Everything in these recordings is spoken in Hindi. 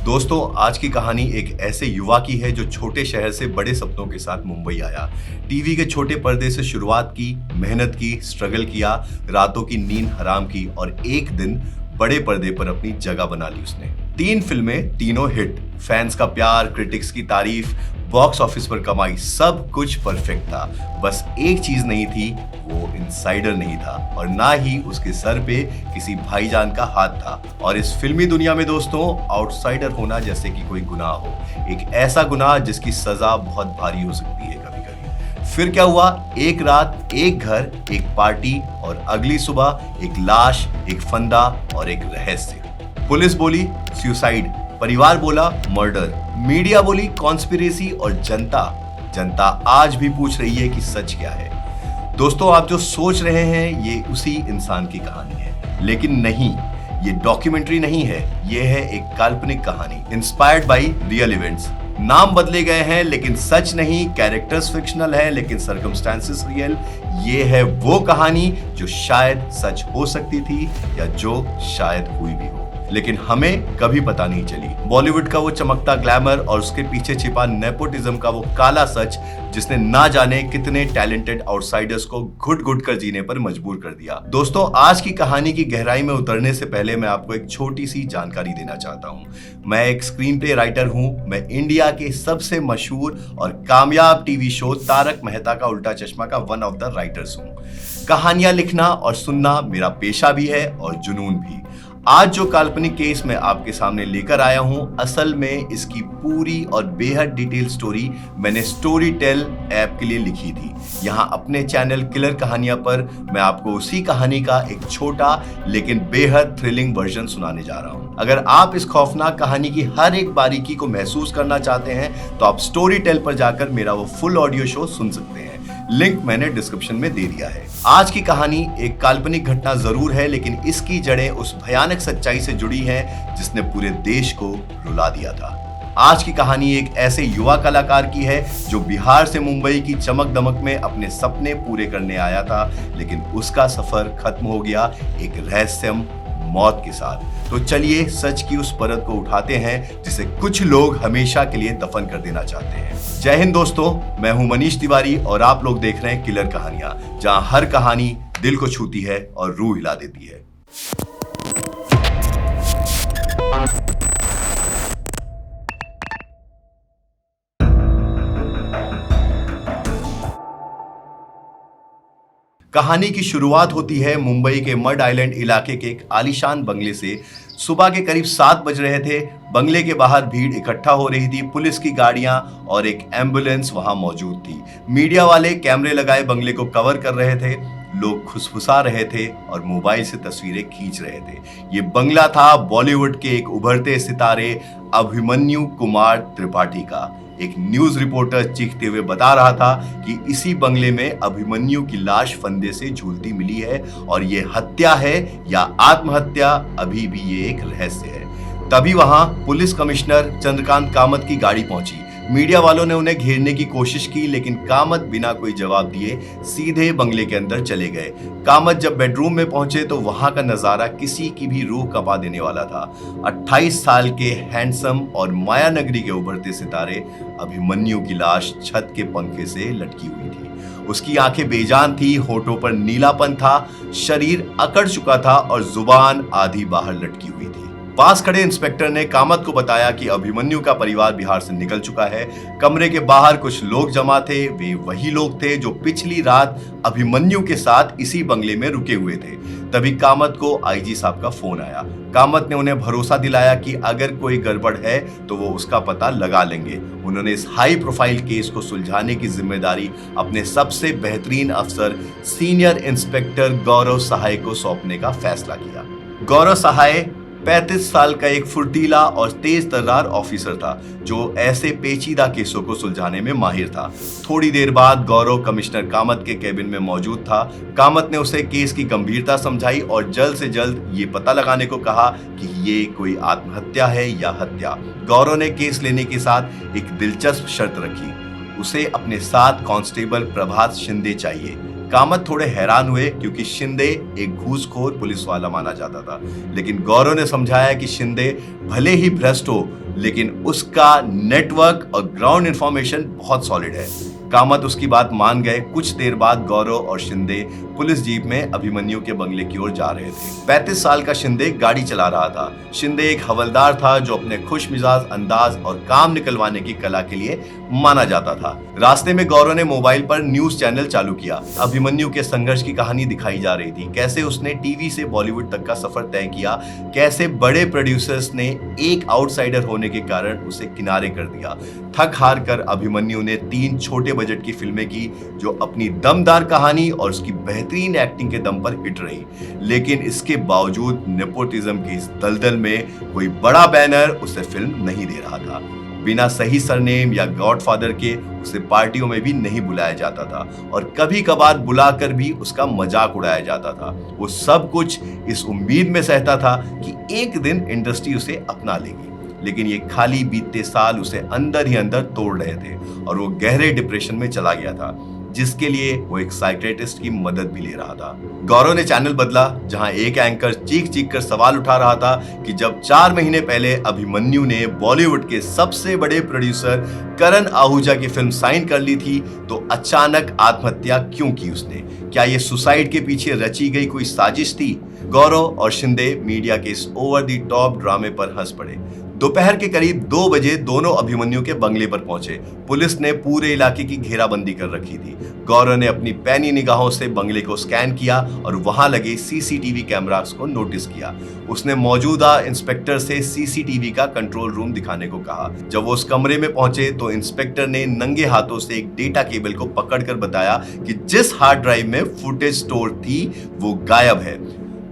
दोस्तों, आज की कहानी एक ऐसे युवा की है जो छोटे शहर से बड़े सपनों के साथ मुंबई आया। टीवी के छोटे पर्दे से शुरुआत की, मेहनत की, स्ट्रगल किया, रातों की नींद हराम की और एक दिन बड़े पर्दे पर अपनी जगह बना ली उसने। 3 फिल्में, तीनों हिट, फैंस का प्यार, क्रिटिक्स की तारीफ, बॉक्स ऑफिस पर कमाई, सब कुछ परफेक्ट था। बस एक चीज नहीं थी, वो इनसाइडर नहीं था और ना ही उसके सर पे किसी भाईजान का हाथ था। और इस फिल्मी दुनिया में दोस्तों, आउटसाइडर होना जैसे कि कोई गुनाह हो, एक ऐसा गुनाह जिसकी सजा बहुत भारी हो सकती है कभी कभी। फिर क्या हुआ? एक रात, एक घर, एक पार्टी और अगली सुबह एक लाश, एक फंदा और एक रहस्य। पुलिस बोली सुसाइड, परिवार बोला मर्डर, मीडिया बोली कॉन्स्पिरेसी और जनता आज भी पूछ रही है कि सच क्या है। दोस्तों, आप जो सोच रहे हैं ये उसी इंसान की कहानी है, लेकिन नहीं, ये डॉक्यूमेंट्री नहीं है, ये है एक काल्पनिक कहानी इंस्पायर्ड बाय रियल इवेंट्स। नाम बदले गए हैं लेकिन सच नहीं, कैरेक्टर्स फिक्शनल है लेकिन सर्कमस्टेंसेस रियल। ये है वो कहानी जो शायद सच हो सकती थी या जो शायद हुई भी हो, लेकिन हमें कभी पता नहीं चली। बॉलीवुड का वो चमकता ग्लैमर और उसके पीछे छिपा नेपोटिज्म का वो काला सच जिसने ना जाने कितने टैलेंटेड आउटसाइडर्स को घुट घुट कर जीने पर मजबूर कर दिया। दोस्तों, आज की कहानी की गहराई में उतरने से पहले मैं आपको एक छोटी सी जानकारी देना चाहता हूँ। मैं एक स्क्रीन प्ले राइटर हूँ। मैं इंडिया के सबसे मशहूर और कामयाब टीवी शो तारक मेहता का उल्टा चश्मा का वन ऑफ द राइटर्स हूँ। कहानियां लिखना और सुनना मेरा पेशा भी है और जुनून भी। आज जो काल्पनिक केस मैं आपके सामने लेकर आया हूं, असल में इसकी पूरी और बेहद डिटेल स्टोरी मैंने स्टोरी टेल ऐप के लिए लिखी थी। यहां अपने चैनल किलर कहानियां पर मैं आपको उसी कहानी का एक छोटा लेकिन बेहद थ्रिलिंग वर्जन सुनाने जा रहा हूं। अगर आप इस खौफनाक कहानी की हर एक बारीकी को महसूस करना चाहते हैं तो आप स्टोरी टेल पर जाकर मेरा वो फुल ऑडियो शो सुन सकते हैं। लिंक मैंने डिस्क्रिप्शन में दे दिया है। आज की कहानी एक काल्पनिक घटना जरूर है, लेकिन इसकी जड़ें उस भयानक सच्चाई से जुड़ी हैं जिसने पूरे देश को रुला दिया था। आज की कहानी एक ऐसे युवा कलाकार की है जो बिहार से मुंबई की चमक दमक में अपने सपने पूरे करने आया था, लेकिन उसका सफर खत्म हो गया एक रहस्यम मौत के साथ। तो चलिए सच की उस परत को उठाते हैं जिसे कुछ लोग हमेशा के लिए दफन कर देना चाहते हैं। जय हिंद दोस्तों, मैं हूं मनीष तिवारी और आप लोग देख रहे हैं किलर कहानियां, जहां हर कहानी दिल को छूती है और रूह हिला देती है। कहानी की शुरुआत होती है मुंबई के मड आइलैंड इलाके के एक आलीशान बंगले से। सुबह के करीब 7 बज रहे थे। बंगले के बाहर भीड़ इकट्ठा हो रही थी। पुलिस की गाड़ियां और एक एम्बुलेंस वहां मौजूद थी। मीडिया वाले कैमरे लगाए बंगले को कवर कर रहे थे। लोग खुसफुसा रहे थे और मोबाइल से तस्वीरें खींच रहे थे। ये बंगला था बॉलीवुड के एक उभरते सितारे अभिमन्यु कुमार त्रिपाठी का। एक न्यूज रिपोर्टर चीखते हुए बता रहा था कि इसी बंगले में अभिमन्यु की लाश फंदे से झूलती मिली है और ये हत्या है या आत्महत्या, अभी भी ये एक रहस्य है। तभी वहां पुलिस कमिश्नर चंद्रकांत कामत की गाड़ी पहुंची। मीडिया वालों ने उन्हें घेरने की कोशिश की, लेकिन कामत बिना कोई जवाब दिए सीधे बंगले के अंदर चले गए। कामत जब बेडरूम में पहुंचे तो वहां का नजारा किसी की भी रूह कंपा देने वाला था। 28 साल के हैंडसम और माया नगरी के उभरते सितारे अभिमन्यु की लाश छत के पंखे से लटकी हुई थी। उसकी आंखें बेजान थी, होठों पर नीलापन था, शरीर अकड़ चुका था और जुबान आधी बाहर लटकी हुई थी। पास खड़े इंस्पेक्टर ने कामत को बताया कि अभिमन्यु का परिवार बिहार से निकल चुका है। कमरे के बाहर कुछ लोग जमा थे। वे वही लोग थे जो पिछली रात अभिमन्यु के साथ इसी बंगले में रुके हुए थे। तभी कामत को आईजी साहब का फोन आया। कामत ने उन्हें भरोसा दिलाया कि अगर कोई गड़बड़ है तो वो उसका पता लगा लेंगे। उन्होंने इस हाई प्रोफाइल केस को सुलझाने की जिम्मेदारी अपने सबसे बेहतरीन अफसर सीनियर इंस्पेक्टर गौरव सहाय को सौंपने का फैसला किया। गौरव सहाय 35 साल का एक फुर्तीला और तेज तर्रार ऑफिसर था जो ऐसे पेचीदा केसों को सुलझाने में माहिर था। थोड़ी देर बाद गौरव कमिश्नर कामत के केबिन में मौजूद था। कामत ने उसे केस की गंभीरता समझाई और जल्द से जल्द ये पता लगाने को कहा कि ये कोई आत्महत्या है या हत्या। गौरव ने केस लेने के साथ एक दिलचस्प शर्त रखी। उसे अपने साथ कांस्टेबल प्रभात शिंदे चाहिए। कामत थोड़े हैरान हुए क्योंकि शिंदे एक घूसखोर पुलिस वाला माना जाता था, लेकिन गौरव ने समझाया कि शिंदे भले ही भ्रष्ट हो लेकिन उसका नेटवर्क और ग्राउंड इंफॉर्मेशन बहुत सॉलिड है। कामत उसकी बात मान गए। कुछ देर बाद गौरव और शिंदे पुलिस जीप में अभिमन्यु के बंगले की ओर जा रहे थे। 35 साल का शिंदे गाड़ी चला रहा था। शिंदे एक हवलदार था जो अपने खुश मिजाज अंदाज और काम निकलवाने की कला के लिए माना जाता था। रास्ते में गौरव ने मोबाइल पर न्यूज चैनल चालू किया। अभिमन्यु के संघर्ष की कहानी दिखाई जा रही थी, कैसे उसने टीवी से बॉलीवुड तक का सफर तय किया, कैसे बड़े प्रोड्यूसर्स ने एक आउटसाइडर होने के कारण उसे किनारे कर दिया। थक हार कर अभिमन्यु ने 3 छोटे बजट की फिल्में की जो अपनी दमदार कहानी और उसकी बेहतरीन एक्टिंग के दम पर हिट रही, लेकिन इसके बावजूद नेपोटिज्म की इस दलदल में कोई बड़ा बैनर उसे फिल्म नहीं दे रहा था। बिना सही सरनेम या गॉडफादर के उसे पार्टियों में भी नहीं बुलाया जाता था और कभी कभार बुलाकर भी उसका मजाक उड़ाया जाता था। वो सब कुछ इस उम्मीद में सहता था कि एक दिन इंडस्ट्री उसे अपना लेगी, लेकिन ये खाली बीतते साल उसे अंदर ही अंदर तोड़ रहे थे और वो गहरे डिप्रेशन में चला गया था, जिसके लिए वो एक साइकियाट्रिस्ट की मदद भी ले रहा था। गौरव ने चैनल बदला, जहां एक एंकर चीख चीख कर सवाल उठा रहा था कि जब 4 महीने पहले अभिमन्यु ने बॉलीवुड के सबसे बड़े प्रोड्यूसर करण आहूजा की फिल्म साइन कर ली थी तो अचानक आत्महत्या क्यों की उसने? क्या ये सुसाइड के पीछे रची गई कोई साजिश थी? गौरव और शिंदे मीडिया के इस ओवर द टॉप ड्रामे पर हंस पड़े। दोपहर के करीब 2 बजे दोनों अभिमन्यु के बंगले पर पहुंचे। पुलिस ने पूरे इलाके की घेराबंदी कर रखी थी। गौरव ने अपनी पैनी निगाहों से बंगले को स्कैन किया और वहां लगे सीसीटीवी कैमरास को नोटिस किया। उसने मौजूदा इंस्पेक्टर से सीसीटीवी का कंट्रोल रूम दिखाने को कहा। जब वो उस कमरे में पहुंचे तो इंस्पेक्टर ने नंगे हाथों से एक डेटा केबल को पकड़कर बताया कि जिस हार्ड ड्राइव में फुटेज स्टोर थी वो गायब है।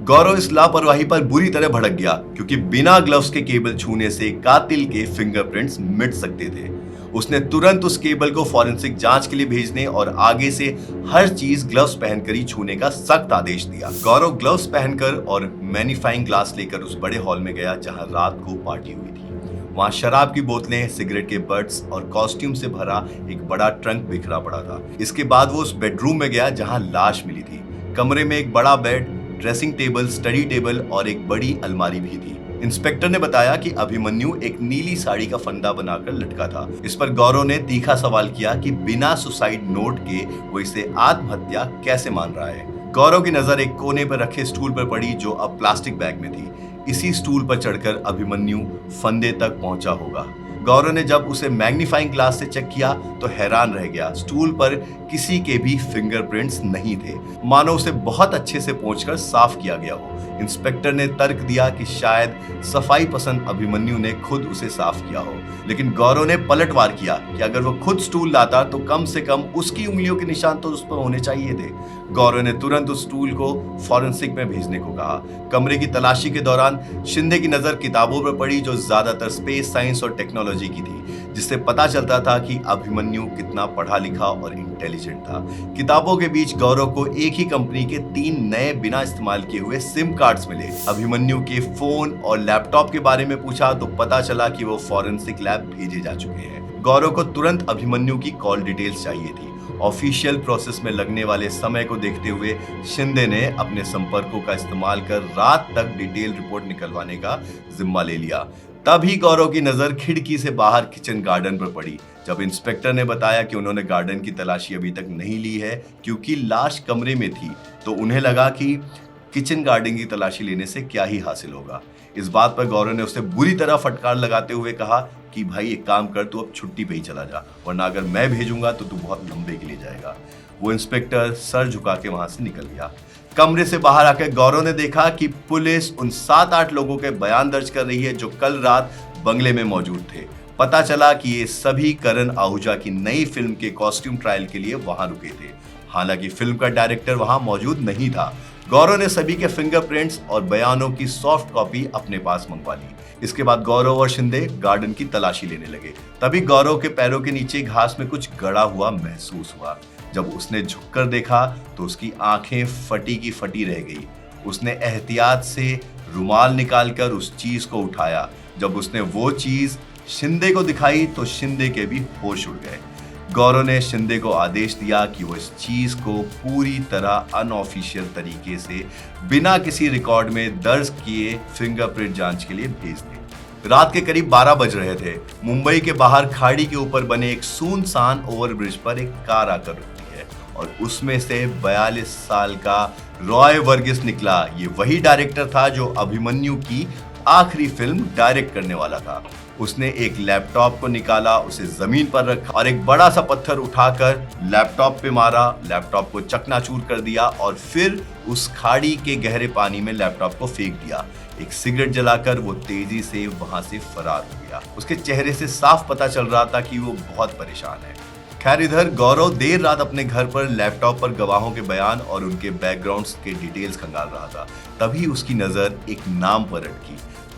गौरव इस लापरवाही पर बुरी तरह भड़क गया क्योंकि बिना ग्लव्स के केबल छूने से कातिल के फिंगरप्रिंट्स मिट सकते थे। उसने तुरंत उस केबल को फॉरेंसिक जांच के लिए भेजने और आगे से हर चीज ग्लव्स पहनकर ही छूने का सख्त आदेश दिया। गौरव ग्लव्स पहनकर और मैग्नीफाइंग ग्लास लेकर उस बड़े हॉल में गया जहां रात को पार्टी हुई थी। वहां शराब की बोतलें, सिगरेट के बट्स और कॉस्ट्यूम से भरा एक बड़ा ट्रंक बिखरा पड़ा था। इसके बाद वो उस बेडरूम में गया जहां लाश मिली थी। कमरे में एक बड़ा bed, dressing table, study table और एक बड़ी अलमारी भी थी। इंस्पेक्टर ने बताया कि अभिमन्यु एक नीली साड़ी का फंदा बनाकर लटका था। इस पर गौरव ने तीखा सवाल किया कि बिना सुसाइड नोट के वो इसे आत्महत्या कैसे मान रहा है। गौरव की नजर एक कोने पर रखे स्टूल पर पड़ी जो अब प्लास्टिक बैग में थी। इसी स्टूल पर चढ़कर अभिमन्यु फंदे तक पहुंचा होगा। गौरव ने जब उसे मैग्नीफाइंग ग्लास से चेक किया तो हैरान रह गया। स्टूल पर किसी के भी फिंगरप्रिंट्स नहीं थे, मानो उसे बहुत अच्छे से पोंछकर साफ किया गया हो। इंस्पेक्टर ने तर्क दिया कि शायद सफाई पसंद अभिमन्यु ने खुद उसे साफ किया हो, लेकिन गौरव ने पलटवार किया कि अगर वो खुद स्टूल लाता तो कम से कम उसकी उंगलियों के निशान तो उस पर होने चाहिए थे। गौरव ने तुरंत उस स्टूल को फॉरेंसिक में भेजने को कहा। कमरे की तलाशी के दौरान शिंदे की नजर किताबों पर पड़ी जो ज्यादातर स्पेस साइंस और टेक्नोलॉजी की थी, जिससे पता चलता था कि अभिमन्यु कितना पढ़ा लिखा और इंटेलिजेंट था। किताबों के बीच गौरव को एक ही कंपनी के 3 नए बिना इस्तेमाल किए हुए सिम कार्ड्स मिले। अभिमन्यु के फोन और लैपटॉप के बारे में पूछा तो पता चला कि वो फॉरेंसिक लैब भेजे जा चुके हैं। गौरव को तुरंत अभिमन्यु की कॉल डिटेल्स चाहिए थी। ऑफिशियल प्रोसेस में लगने वाले समय को देखते हुए शिंदे ने अपने संपर्कों का इस्तेमाल कर रात तक डिटेल रिपोर्ट निकलवाने का जिम्मा ले लिया। तभी गौरव की नजर खिड़की से बाहर किचन गार्डन पर पड़ी। जब इंस्पेक्टर ने बताया कि उन्होंने गार्डन की तलाशी अभी तक नहीं ली है क्योंकि लाश कमरे में थी, तो उन्हें लगा कि किचन गार्डन की तलाशी लेने से क्या ही हासिल होगा। इस बात पर गौरव ने उसे बुरी तरह फटकार लगाते हुए कहा कि भाई एक काम कर, तू अब छुट्टी पे ही चला जा, वरना अगर मैं भेजूंगा तो तू बहुत लंबे के लिए जाएगा। वो इंस्पेक्टर सर झुका के वहां से निकल गया। कमरे से बाहर आकर गौरव ने देखा कि पुलिस उन 7-8 लोगों के बयान दर्ज कर रही है जो कल रात बंगले में मौजूद थे। पता चला कि ये सभी करण आहूजा की नई फिल्म के कॉस्ट्यूम ट्रायल के लिए वहां रुके थे। हालांकि फिल्म का डायरेक्टर वहां मौजूद नहीं था। गौरव ने सभी के फिंगरप्रिंट्स और बयानों की सॉफ्ट कॉपी अपने पास मंगवा ली। इसके बाद गौरव और शिंदे गार्डन की तलाशी लेने लगे। तभी गौरव के पैरों के नीचे घास में कुछ गड़ा हुआ महसूस हुआ। जब उसने झुककर देखा तो उसकी आंखें फटी की फटी रह गई। उसने एहतियात से रुमाल निकालकर उस चीज को उठाया। जब उसने वो चीज शिंदे को दिखाई तो शिंदे के भी होश उड़ गए। गौरव ने शिंदे को आदेश दिया कि वो इस चीज को पूरी तरह अनऑफिशियल तरीके से बिना किसी रिकॉर्ड में दर्ज किए फिंगरप्रिंट जांच के लिए भेज दे। रात के करीब 12 बज रहे थे। मुंबई के बाहर खाड़ी के ऊपर बने एक सुनसान ओवरब्रिज पर एक कार आकर रुकती है और उसमें से 42 साल का रॉय वर्गीस निकला। ये वही डायरेक्टर था जो अभिमन्यु की आखिरी फिल्म डायरेक्ट करने वाला था। उसने एक लैपटॉप को निकाला, उसे जमीन पर रखा और एक बड़ा सा पत्थर उठाकर लैपटॉप पे मारा, लैपटॉप को चकनाचूर कर दिया और फिर उस खाड़ी के गहरे पानी में लैपटॉप को फेंक दिया। एक सिगरेट जलाकर वो तेजी से वहां से फरार हो गया। उसके चेहरे से साफ पता चल रहा था कि वो बहुत परेशान है। खैर, इधर गौरव देर रात अपने घर पर लैपटॉप पर गवाहों के बयान और उनके बैकग्राउंड्स के डिटेल्स खंगाल रहा था। तभी उसकी नजर एक नाम पर अटकी।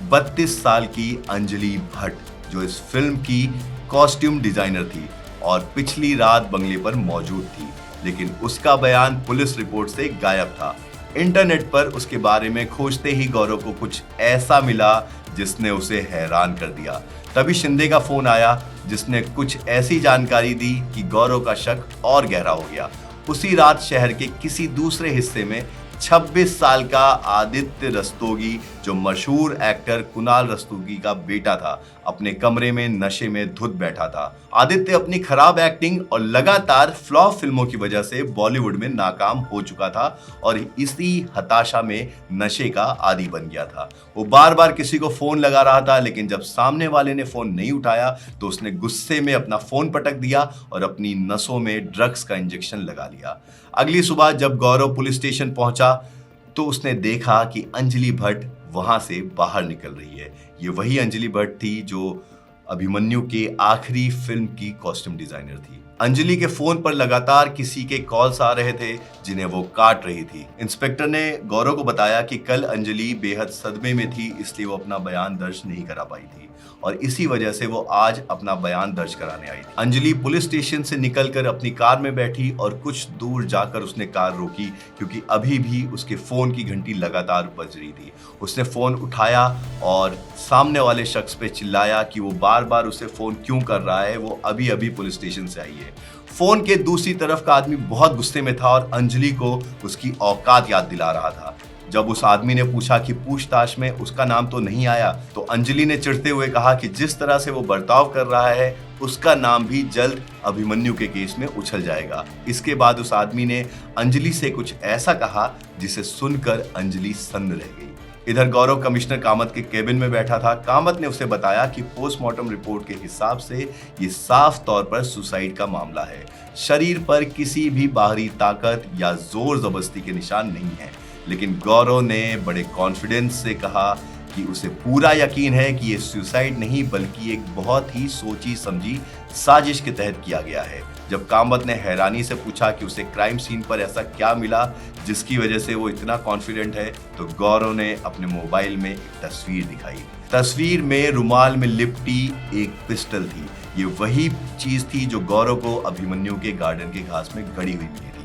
32 साल की अंजलि भट्ट, जो इस फिल्म की कॉस्ट्यूम डिजाइनर थी और पिछली रात बंगले पर मौजूद थी, लेकिन उसका बयान पुलिस रिपोर्ट से गायब था। इंटरनेट पर उसके बारे में खोजते ही गौरव को कुछ ऐसा मिला जिसने उसे हैरान कर दिया। तभी शिंदे का फोन आया जिसने कुछ ऐसी जानकारी दी कि गौरव का शक और गहरा हो गया। उसी रात शहर के किसी दूसरे हिस्से में 26 साल का आदित्य रस्तोगी, जो मशहूर एक्टर कुणाल रस्तोगी का बेटा था, अपने कमरे में नशे में धुत बैठा था। आदित्य अपनी खराब एक्टिंग और लगातार फ्लॉप फिल्मों की वजह से बॉलीवुड में नाकाम हो चुका था और इसी हताशा में नशे का आदी बन गया था। वो बार बार किसी को फोन लगा रहा था, लेकिन जब सामने वाले ने फोन नहीं उठाया तो उसने गुस्से में अपना फोन पटक दिया और अपनी नसों में ड्रग्स का इंजेक्शन लगा लिया। अगली सुबह जब गौरव पुलिस स्टेशन पहुंचा तो उसने देखा कि अंजलि भट्ट वहां से बाहर निकल रही है। ये वही अंजलि भट्ट थी जो अभिमन्यु के आखिरी फिल्म की कॉस्ट्यूम डिजाइनर थी। अंजलि के फोन पर लगातार किसी के कॉल्स आ रहे थे जिन्हें वो काट रही थी। इंस्पेक्टर ने गौरव को बताया कि कल अंजलि बेहद सदमे में थी, इसलिए वो अपना बयान दर्ज नहीं करा पाई थी और इसी वजह से वो आज अपना बयान दर्ज कराने आई थी। अंजलि पुलिस स्टेशन से निकलकर अपनी कार में बैठी और कुछ दूर जाकर उसने कार रोकी, क्योंकि अभी भी उसके फोन की घंटी लगातार बज रही थी। उसने फोन उठाया और सामने वाले शख्स पे चिल्लाया कि वो बार बार उसे फोन क्यों कर रहा है, वो अभी अभी पुलिस स्टेशन से आई है। फोन के दूसरी तरफ का आदमी बहुत गुस्से में था और अंजलि को उसकी औकात याद दिला रहा था। जब उस आदमी ने पूछा कि पूछताछ में उसका नाम तो नहीं आया, तो अंजलि ने चिढ़ते हुए कहा कि जिस तरह से वो बर्ताव कर रहा है उसका नाम भी जल्द अभिमन्यु के केस में उछल जाएगा। इसके बाद उस आदमी ने अंजलि से कुछ ऐसा कहा जिसे सुनकर अंजलि सन्न रह गई। इधर गौरव कमिश्नर कामत के केबिन में बैठा था। कामत ने उसे बताया कि पोस्टमार्टम रिपोर्ट के हिसाब से ये साफ तौर पर सुसाइड का मामला है। शरीर पर किसी भी बाहरी ताकत या जोर जबरदस्ती के निशान नहीं है, लेकिन गौरव ने बड़े कॉन्फिडेंस से कहा कि उसे पूरा यकीन है कि ये सुसाइड नहीं बल्कि एक बहुत ही सोची समझी साजिश के तहत किया गया है। जब कामत ने हैरानी से पूछा कि उसे क्राइम सीन पर ऐसा क्या मिला जिसकी वजह से वो इतना कॉन्फिडेंट है, तो गौरव ने अपने मोबाइल में एक तस्वीर दिखाई। तस्वीर में रुमाल में लिपटी एक पिस्टल थी। ये वही चीज थी जो गौरव को अभिमन्यु के गार्डन के घास में गड़ी हुई मिली थी।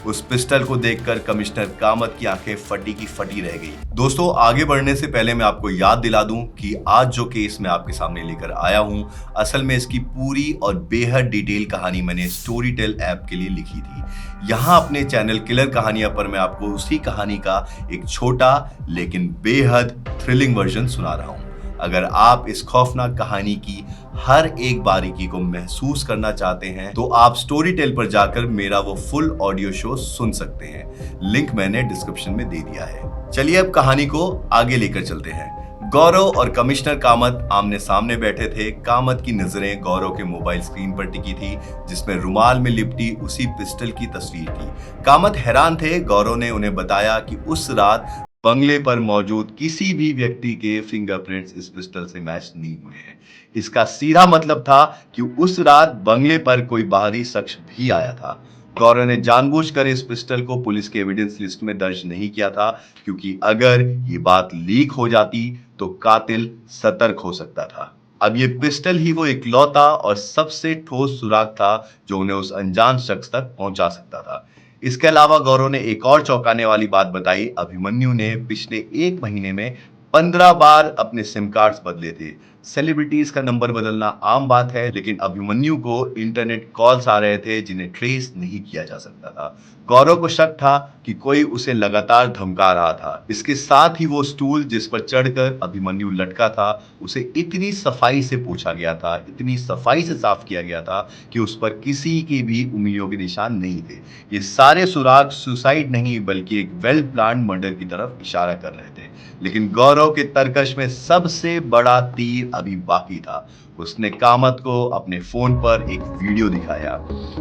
उस पिस्टल को देखकर कमिश्नर कामत की आंखें फटी की फटी रह गई। दोस्तों, आगे बढ़ने से पहले मैं आपको याद दिला दूं कि आज जो केस मैं आपके सामने लेकर आया हूं, असल में इसकी पूरी और बेहद डिटेल कहानी मैंने स्टोरी टेल ऐप के लिए लिखी थी। यहाँ अपने चैनल किलर कहानियां पर मैं आपको उसी कहानी का एक छोटा लेकिन बेहद थ्रिलिंग वर्जन सुना रहा हूँ। अगर आप इस खौफनाक कहानी की हर एक बारीकी को महसूस करना चाहते हैं तो आप स्टोरी टेल पर जाकर मेरा वो फुल ऑडियो शो सुन सकते हैं। लिंक मैंने डिस्क्रिप्शन में दे दिया है। चलिए अब कहानी को आगे लेकर चलते हैं। गौरव और कमिश्नर कामत आमने सामने बैठे थे। कामत की नजरें गौरव के मोबाइल स्क्रीन पर टिकी थी जिसमें रुमाल में लिपटी उसी पिस्टल की तस्वीर थी। कामत हैरान थे। गौरव ने उन्हें बताया कि उस रात बंगले पर मौजूद किसी भी व्यक्ति के फिंगरप्रिंट्स इस पिस्टल से मैच नहीं हुए हैं। इसका सीधा मतलब था कि उस रात बंगले पर कोई बाहरी शख्स भी आया था। गौरव ने जानबूझकर इस पिस्टल को पुलिस के एविडेंस लिस्ट में दर्ज नहीं किया था, क्योंकि अगर ये बात लीक हो जाती तो कातिल सतर्क हो सकता था। अब ये पिस्टल ही वो इकलौता और सबसे ठोस सुराग था जो उन्हें उस अनजान शख्स तक पहुंचा सकता था। इसके अलावा गौरव ने एक और चौंकाने वाली बात बताई। अभिमन्यु ने पिछले 1 महीने में 15 बार अपने सिम कार्ड्स बदले थे। सेलिब्रिटीज का नंबर बदलना आम बात है, लेकिन अभिमन्यु को इंटरनेट कॉल्स आ रहे थे जिन्हें ट्रेस नहीं किया जा सकता था। गौरव को शक था कि कोई उसे लगातार धमका रहा था। इसके साथ ही वो स्टूल जिस पर चढ़कर अभिमन्यु लटका था, उसे इतनी सफाई से पोंछा गया था, इतनी सफाई से साफ किया गया था कि उस पर किसी की भी उंगलियों के निशान नहीं थे। ये सारे सुराग सुसाइड नहीं बल्कि एक वेल प्लान्ड मर्डर की तरफ इशारा कर रहे थे। लेकिन गौरव के तरकश में सबसे बड़ा तीर अभी बाकी था। उसने कामत को अपने फोन पर एक वीडियो दिखाया।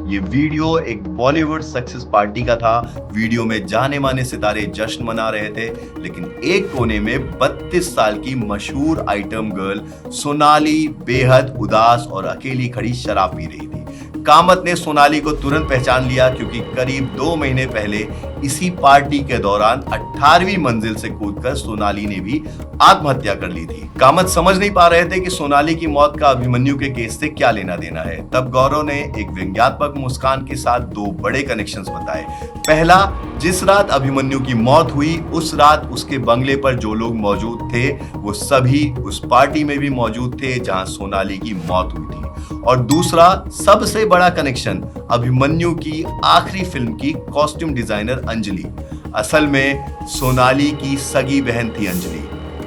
ये वीडियो एक बॉलीवुड सक्सेस पार्टी का था। वीडियो में जाने माने सितारे जश्न मना रहे थे, लेकिन एक कोने में 32 साल की मशहूर आइटम गर्ल सोनाली बेहद उदास और अकेली खड़ी शराब पी रही थी। कामत ने सोनाली को तुरंत पहचान लिया, क्योंकि करीब 2 महीने पहले इसी पार्टी के दौरान 18वीं मंजिल से कूदकर सोनाली ने भी आत्महत्या कर ली थी। कामत समझ नहीं पा रहे थे कि सोनाली की मौत का अभिमन्यु के केस से क्या लेना देना है। तब गौरव ने एक व्यंग्यात्मक मुस्कान के साथ 2 बड़े कनेक्शंस बताए। पहला, जिस रात अभिमन्यु की मौत हुई उस रात उसके बंगले पर जो लोग मौजूद थे वो सभी उस पार्टी में भी मौजूद थे जहां सोनाली की मौत हुई थी। और दूसरा सबसे बड़ा कनेक्शन अभिमन्यु की आखिरी फिल्म की कॉस्ट्यूम डिजाइनर अंजलि। असल में सोनाली की सगी बहन थी अंजलि।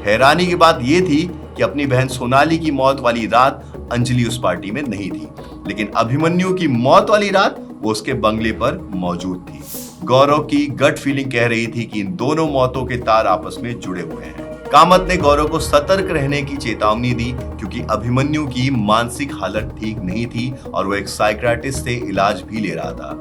हैरानी की बात यह थी कि अपनी बहन सोनाली की मौत वाली रात अंजलि उस पार्टी में नहीं थी, लेकिन अभिमन्यु की मौत वाली रात वो उसके बंगले पर मौजूद थी। गौरव की गट फीलिंग कह रही थी कि इन दोनों मौतों के तार आपस में जुड़े हुए हैं। कामत ने गौरव को सतर्क रहने की चेतावनी दी, क्योंकि अभिमन्यु की मानसिक हालत ठीक नहीं थी और वो एक साइकियाट्रिस्ट से इलाज भी ले रहा था।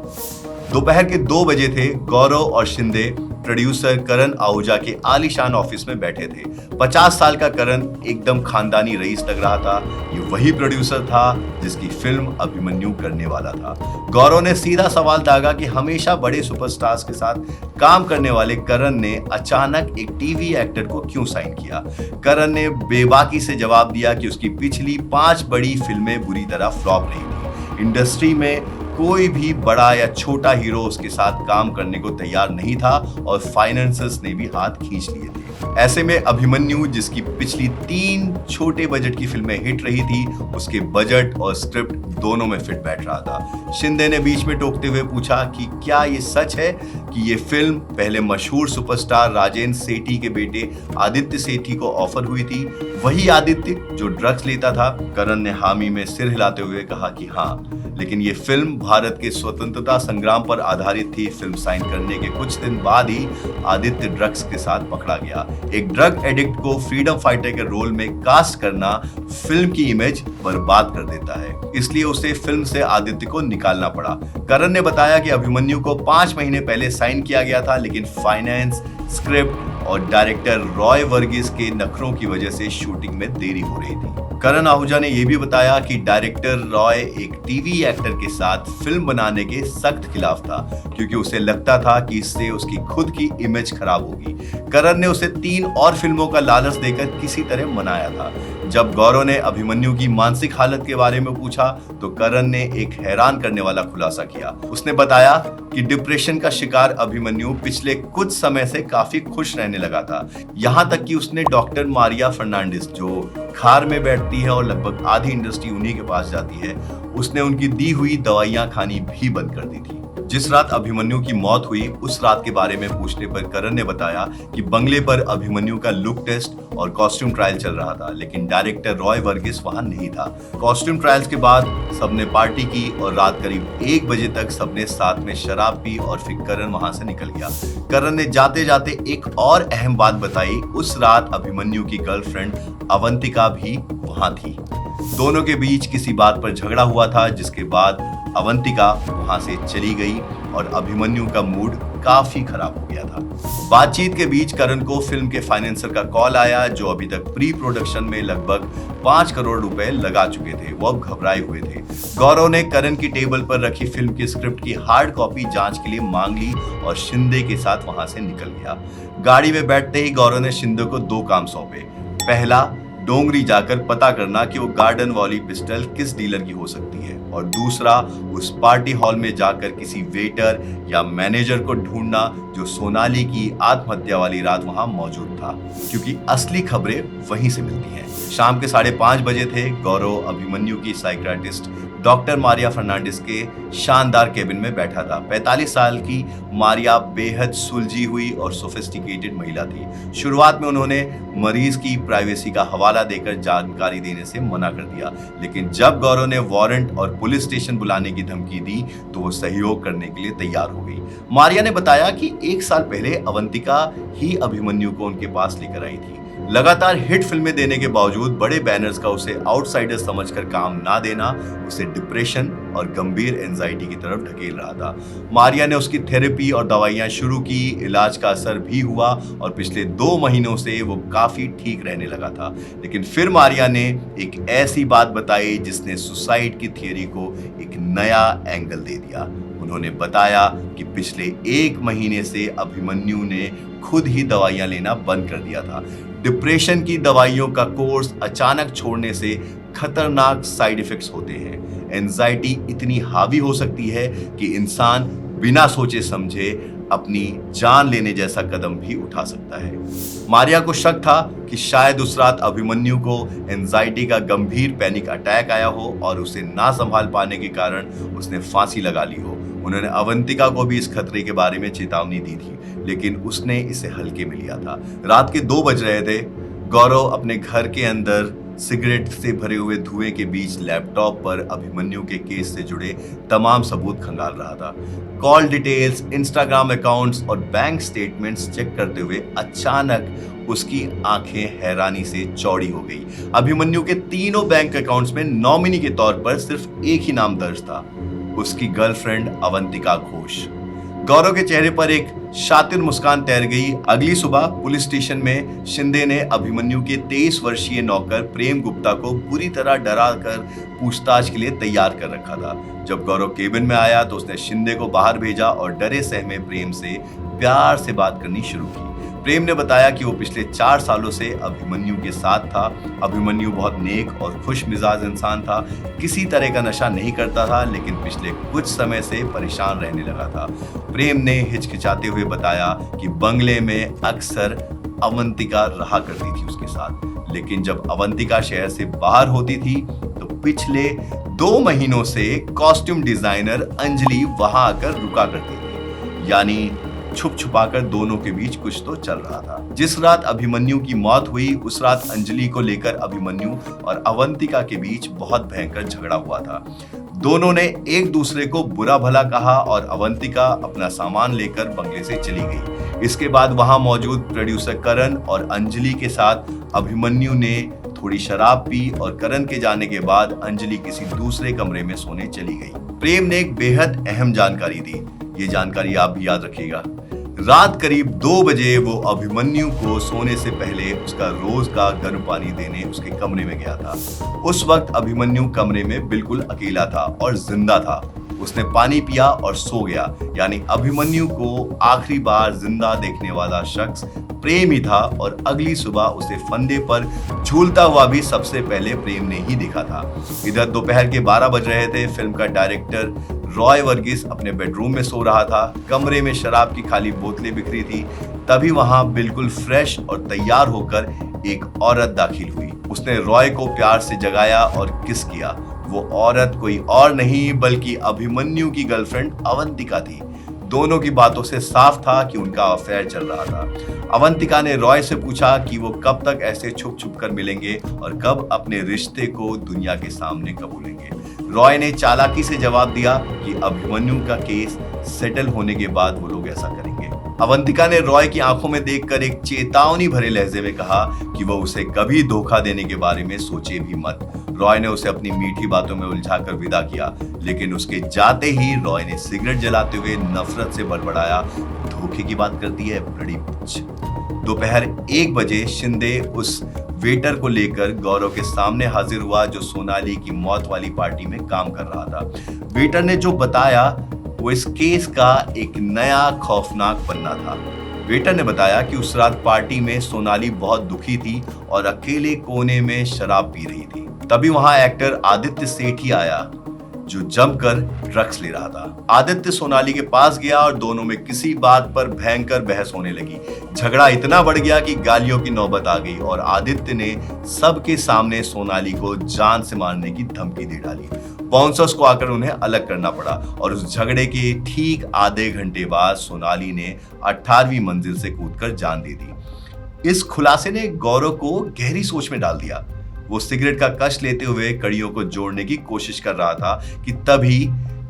दोपहर के 2 बजे थे। गौरव और शिंदे प्रोड्यूसर करण आहूजा के आलीशान ऑफिस में बैठे थे। 50 साल का करण एकदम खानदानी रईस लग रहा था। ये वही प्रोड्यूसर था जिसकी फिल्म अभिमन्यु करने वाला था। गौरव ने सीधा सवाल दागा कि हमेशा बड़े सुपरस्टार्स के साथ काम करने वाले करण ने अचानक एक टीवी एक्टर को क्यों साइन किया। करण ने बेबाकी से जवाब दिया कि उसकी पिछली 5 बड़ी फिल्में बुरी तरह फ्लॉप रही थी। इंडस्ट्री में कोई भी बड़ा या छोटा हीरो उसके साथ काम करने को तैयार नहीं था और फाइनेंसर्स ने भी हाथ खींच लिए थे। ऐसे में अभिमन्यु, जिसकी पिछली 3 छोटे बजट की फिल्में हिट रही थी, उसके बजट और स्क्रिप्ट दोनों में फिट बैठ रहा था। शिंदे ने बीच में टोकते हुए पूछा कि क्या ये सच है कि ये फिल्म पहले मशहूर सुपरस्टार राजेंद्र सेठी के बेटे आदित्य सेठी को ऑफर हुई थी, वही आदित्य जो ड्रग्स लेता था। करण ने हामी में सिर हिलाते हुए कहा कि हाँ, लेकिन ये फिल्म भारत के स्वतंत्रता संग्राम पर आधारित थी। फिल्म साइन करने के कुछ दिन बाद ही आदित्य ड्रग्स के साथ पकड़ा गया। एक ड्रग एडिक्ट को फ्रीडम फाइटर के रोल में कास्ट करना फिल्म की इमेज बर्बाद कर देता है, इसलिए उसे फिल्म से आदित्य को निकालना पड़ा। करण ने बताया कि अभिमन्यु को 5 महीने पहले साइन किया गया था, लेकिन फाइनेंस, स्क्रिप्ट और डायरेक्टर रॉय वर्गीस के नखरों की वजह से शूटिंग में देरी हो रही थी। करण आहूजा ने यह भी बताया कि डायरेक्टर रॉय एक टीवी एक्टर के साथ फिल्म बनाने के सख्त खिलाफ था, क्योंकि उसे लगता था कि इससे उसकी खुद की इमेज खराब होगी। करण ने उसे 3 और फिल्मों का लालच देकर किसी तरह मनाया था। जब गौरव ने अभिमन्यु की मानसिक हालत के बारे में पूछा तो करण ने एक हैरान करने वाला खुलासा किया। उसने बताया कि डिप्रेशन का शिकार अभिमन्यु पिछले कुछ समय से काफी खुश रहने लगा था। यहाँ तक कि उसने डॉक्टर मारिया फर्नांडिस, जो खार में बैठती है और लगभग आधी इंडस्ट्री उन्हीं के पास जाती है, उसने उनकी दी हुई दवाइयां खानी भी बंद कर दी थी। जिस रात अभिमन्यु की मौत हुई उस रात के बारे में पूछने पर करण ने बताया कि बंगले पर अभिमन्यु का लुक टेस्ट और कॉस्ट्यूम ट्रायल चल रहा था, लेकिन डायरेक्टर रॉय वर्गीस वहां नहीं था। कॉस्ट्यूम ट्रायल्स के बाद सबने पार्टी की और रात करीब 1 बजे तक सबने साथ में शराब पी और फिर करण वहां से निकल गया। करण ने जाते जाते एक और अहम बात बताई, उस रात अभिमन्यु की गर्लफ्रेंड अवंतिका भी वहां थी। दोनों के बीच किसी बात पर झगड़ा हुआ था, जिसके बाद अवंतिका वहां से चली गई और अभिमन्यु का मूड काफी खराब हो गया था। बातचीत के बीच करण को फिल्म के फाइनेंसर का कॉल आया, जो अभी तक प्री प्रोडक्शन में लगभग 5 करोड़ रुपए लगा चुके थे। वो अब घबराए हुए थे। गौरव ने करण की टेबल पर रखी फिल्म की स्क्रिप्ट की हार्ड कॉपी जांच के लिए मांग ली और शिंदे के साथ वहां से निकल गया। गाड़ी में बैठते ही गौरव ने शिंदे को 2 काम सौंपे। पहला, डोंगरी जाकर पता करना कि वो गार्डन वाली पिस्टल किस डीलर की हो सकती है, और दूसरा उस पार्टी हॉल में जाकर किसी वेटर या मैनेजर को ढूंढना जो सोनाली की आत्महत्या वाली रात वहां मौजूद था, क्योंकि असली खबरें वहीं से मिलती हैं। शाम के 5:30 बजे थे। गौरव अभिमन्यु की साइकियाट्रिस्ट डॉक्टर मारिया फर्नांडिस के शानदार केबिन में बैठा था। 45 साल की मारिया बेहद सुलझी हुई और सोफिस्टिकेटेड महिला थी। शुरुआत में उन्होंने मरीज की प्राइवेसी का हवाला देकर जानकारी देने से मना कर दिया, लेकिन जब गौरव ने वारंट और पुलिस स्टेशन बुलाने की धमकी दी तो वो सहयोग करने के लिए तैयार हो गई। मारिया ने बताया कि 1 साल पहले अवंतिका ही अभिमन्यु को उनके पास लेकर आई थी। लगातार हिट फिल्में देने के बावजूद बड़े बैनर्स का उसे आउटसाइडर समझकर काम ना देना उसे डिप्रेशन और गंभीर एंजाइटी की तरफ ढकेल रहा था। मारिया ने उसकी थेरेपी और दवाइयां शुरू की, इलाज का असर भी हुआ और पिछले 2 महीनों से वो काफी ठीक रहने लगा था। लेकिन फिर मारिया ने एक ऐसी बात बताई जिसने सुसाइड की थियरी को एक नया एंगल दे दिया। उन्होंने बताया कि पिछले 1 महीने से अभिमन्यु ने खुद ही दवाइयां लेना बंद कर दिया था। डिप्रेशन की दवाइयों का कोर्स अचानक छोड़ने से खतरनाक साइड इफेक्ट्स होते हैं। एंजाइटी इतनी हावी हो सकती है कि इंसान बिना सोचे समझे अपनी जान लेने जैसा कदम भी उठा सकता है। मारिया को शक था कि शायद उस रात अभिमन्यु को एंजाइटी का गंभीर पैनिक अटैक आया हो और उसे ना संभाल पाने के कारण उसने फांसी लगा ली हो। उन्होंने अवंतिका को भी इस खतरे के बारे में चेतावनी दी थी, लेकिन उसने इसे हल्के में लिया था। रात के 2 बज रहे थे। गौरव अपने घर के अंदर सिगरेट से भरे हुए धुएं के बीच लैपटॉप पर अभिमन्यु के केस से जुड़े तमाम सबूत खंगाल रहा था। कॉल डिटेल्स, इंस्टाग्राम अकाउंट्स और बैंक स्टेटमेंट्स चेक करते हुए अचानक उसकी आंखें हैरानी से चौड़ी हो गई। अभिमन्यु के तीनों बैंक अकाउंट्स में नॉमिनी के तौर पर सिर्फ एक ही नाम दर्ज था, उसकी गर्लफ्रेंड अवंतिका घोष। गौरव के चेहरे पर एक शातिर मुस्कान तैर गई। अगली सुबह पुलिस स्टेशन में शिंदे ने अभिमन्यु के 23 वर्षीय नौकर प्रेम गुप्ता को बुरी तरह डरा कर पूछताछ के लिए तैयार कर रखा था। जब गौरव केबिन में आया तो उसने शिंदे को बाहर भेजा और डरे सहमे प्रेम से प्यार से बात करनी शुरू की। प्रेम ने बताया कि वो पिछले 4 सालों से अभिमन्यु के साथ था। अभिमन्यु बहुत नेक और खुश मिजाज इंसान था, किसी तरह का नशा नहीं करता था, लेकिन पिछले कुछ समय से परेशान रहने लगा था। प्रेम ने हिचकिचाते हुए बताया कि बंगले में अक्सर अवंतिका रहा करती थी उसके साथ, लेकिन जब अवंतिका शहर से बाहर होती थी तो पिछले 2 महीनों से कॉस्ट्यूम डिजाइनर अंजलि वहां आकर रुका करती थी। यानी छुप छुपाकर दोनों के बीच कुछ तो चल रहा था। जिस रात अभिमन्यु की मौत हुई उस रात अंजलि को लेकर अभिमन्यु और अवंतिका के बीच बहुत भयंकर झगड़ा हुआ था। दोनों ने एक दूसरे को बुरा भला कहा और अवंतिका अपना सामान लेकर बंगले से चली गई। इसके बाद वहां मौजूद प्रोड्यूसर करण और अंजलि के साथ अभिमन्यु ने थोड़ी शराब पी और करण के जाने के बाद अंजलि किसी दूसरे कमरे में सोने चली गई। प्रेम ने एक बेहद अहम जानकारी दी, ये जानकारी आप भी याद रखिएगा। रात करीब 2 बजे वो अभिमन्यु को सोने से पहले उसका रोज का गर्म पानी देने उसके कमरे में गया था। उस वक्त अभिमन्यु कमरे में बिल्कुल अकेला था और जिंदा था। उसने पानी पिया और सो गया। यानी अभिमन्यु को आखिरी बार जिंदा देखने वाला शख्स प्रेम ही था और अगली सुबह उसे फंदे पर झूलता हुआ भी सबसे पहले प्रेम ने ही देखा था। इधर दोपहर के 12 बज रहे थे। फिल्म का डायरेक्टर रॉय वर्गीस अपने बेडरूम में सो रहा था। कमरे में शराब की खाली बोतलें बिखरी थी। तभी वहां बिल्कुल फ्रेश और तैयार होकर एक औरत दाखिल हुई। उसने रॉय को प्यार से जगाया और किस किया। वो औरत कोई और नहीं बल्कि अभिमन्यु की गर्लफ्रेंड अवंतिका थी। दोनों की बातों से साफ था कि उनका अफेयर चल रहा था। अवंतिका ने रॉय से पूछा कि वो कब तक ऐसे छुप छुप कर मिलेंगे और कब अपने रिश्ते को दुनिया के सामने कबूलेंगे। रॉय ने चालाकी से जवाब दिया कि अभिमन्यु का केस सेटल होने के बाद वो लोग ऐसा करेंगे। अवंतिका ने रॉय की आंखों में देखकर एक चेतावनी भरे लहजे में कहा कि वो उसे कभी धोखा देने के बारे में सोचे भी मत। रॉय ने उसे अपनी मीठी बातों में उलझाकर विदा किया, लेकिन उसके जाते ही रॉय ने सिगरेट जलाते हुए नफरत से बड़बड़ाया, धोखे की बात करती है बड़ी बिच। दोपहर 1 बजे शिंदे उस वेटर को लेकर गौरव के सामने हाजिर हुआ जो सोनाली की मौत वाली पार्टी में काम कर रहा था। वेटर ने जो बताया वो इस केस का एक नया खौफनाक पन्ना था। वेटर ने बताया कि उस रात पार्टी में सोनाली बहुत दुखी थी और अकेले कोने में शराब पी रही थी। तभी वहां एक्टर आदित्य सेठी आया जो जमकर ड्रग्स ले रहा था। आदित्य सोनाली के पास गया और दोनों में किसी बात पर भयंकर बहस होने लगी। झगड़ा इतना बढ़ गया कि गालियों की नौबत आ गई और आदित्य ने सबके सामने सोनाली को जान से मारने की धमकी दे डाली। बाउंसर्स को आकर उन्हें अलग करना पड़ा और उस झगड़े के ठीक आधे घंटे बाद सोनाली ने 18वीं मंजिल से कूदकर जान दे दी। इस खुलासे ने गौरव को गहरी सोच में डाल दिया। वो सिगरेट का कश लेते हुए कड़ियों को जोड़ने की कोशिश कर रहा था कि तभी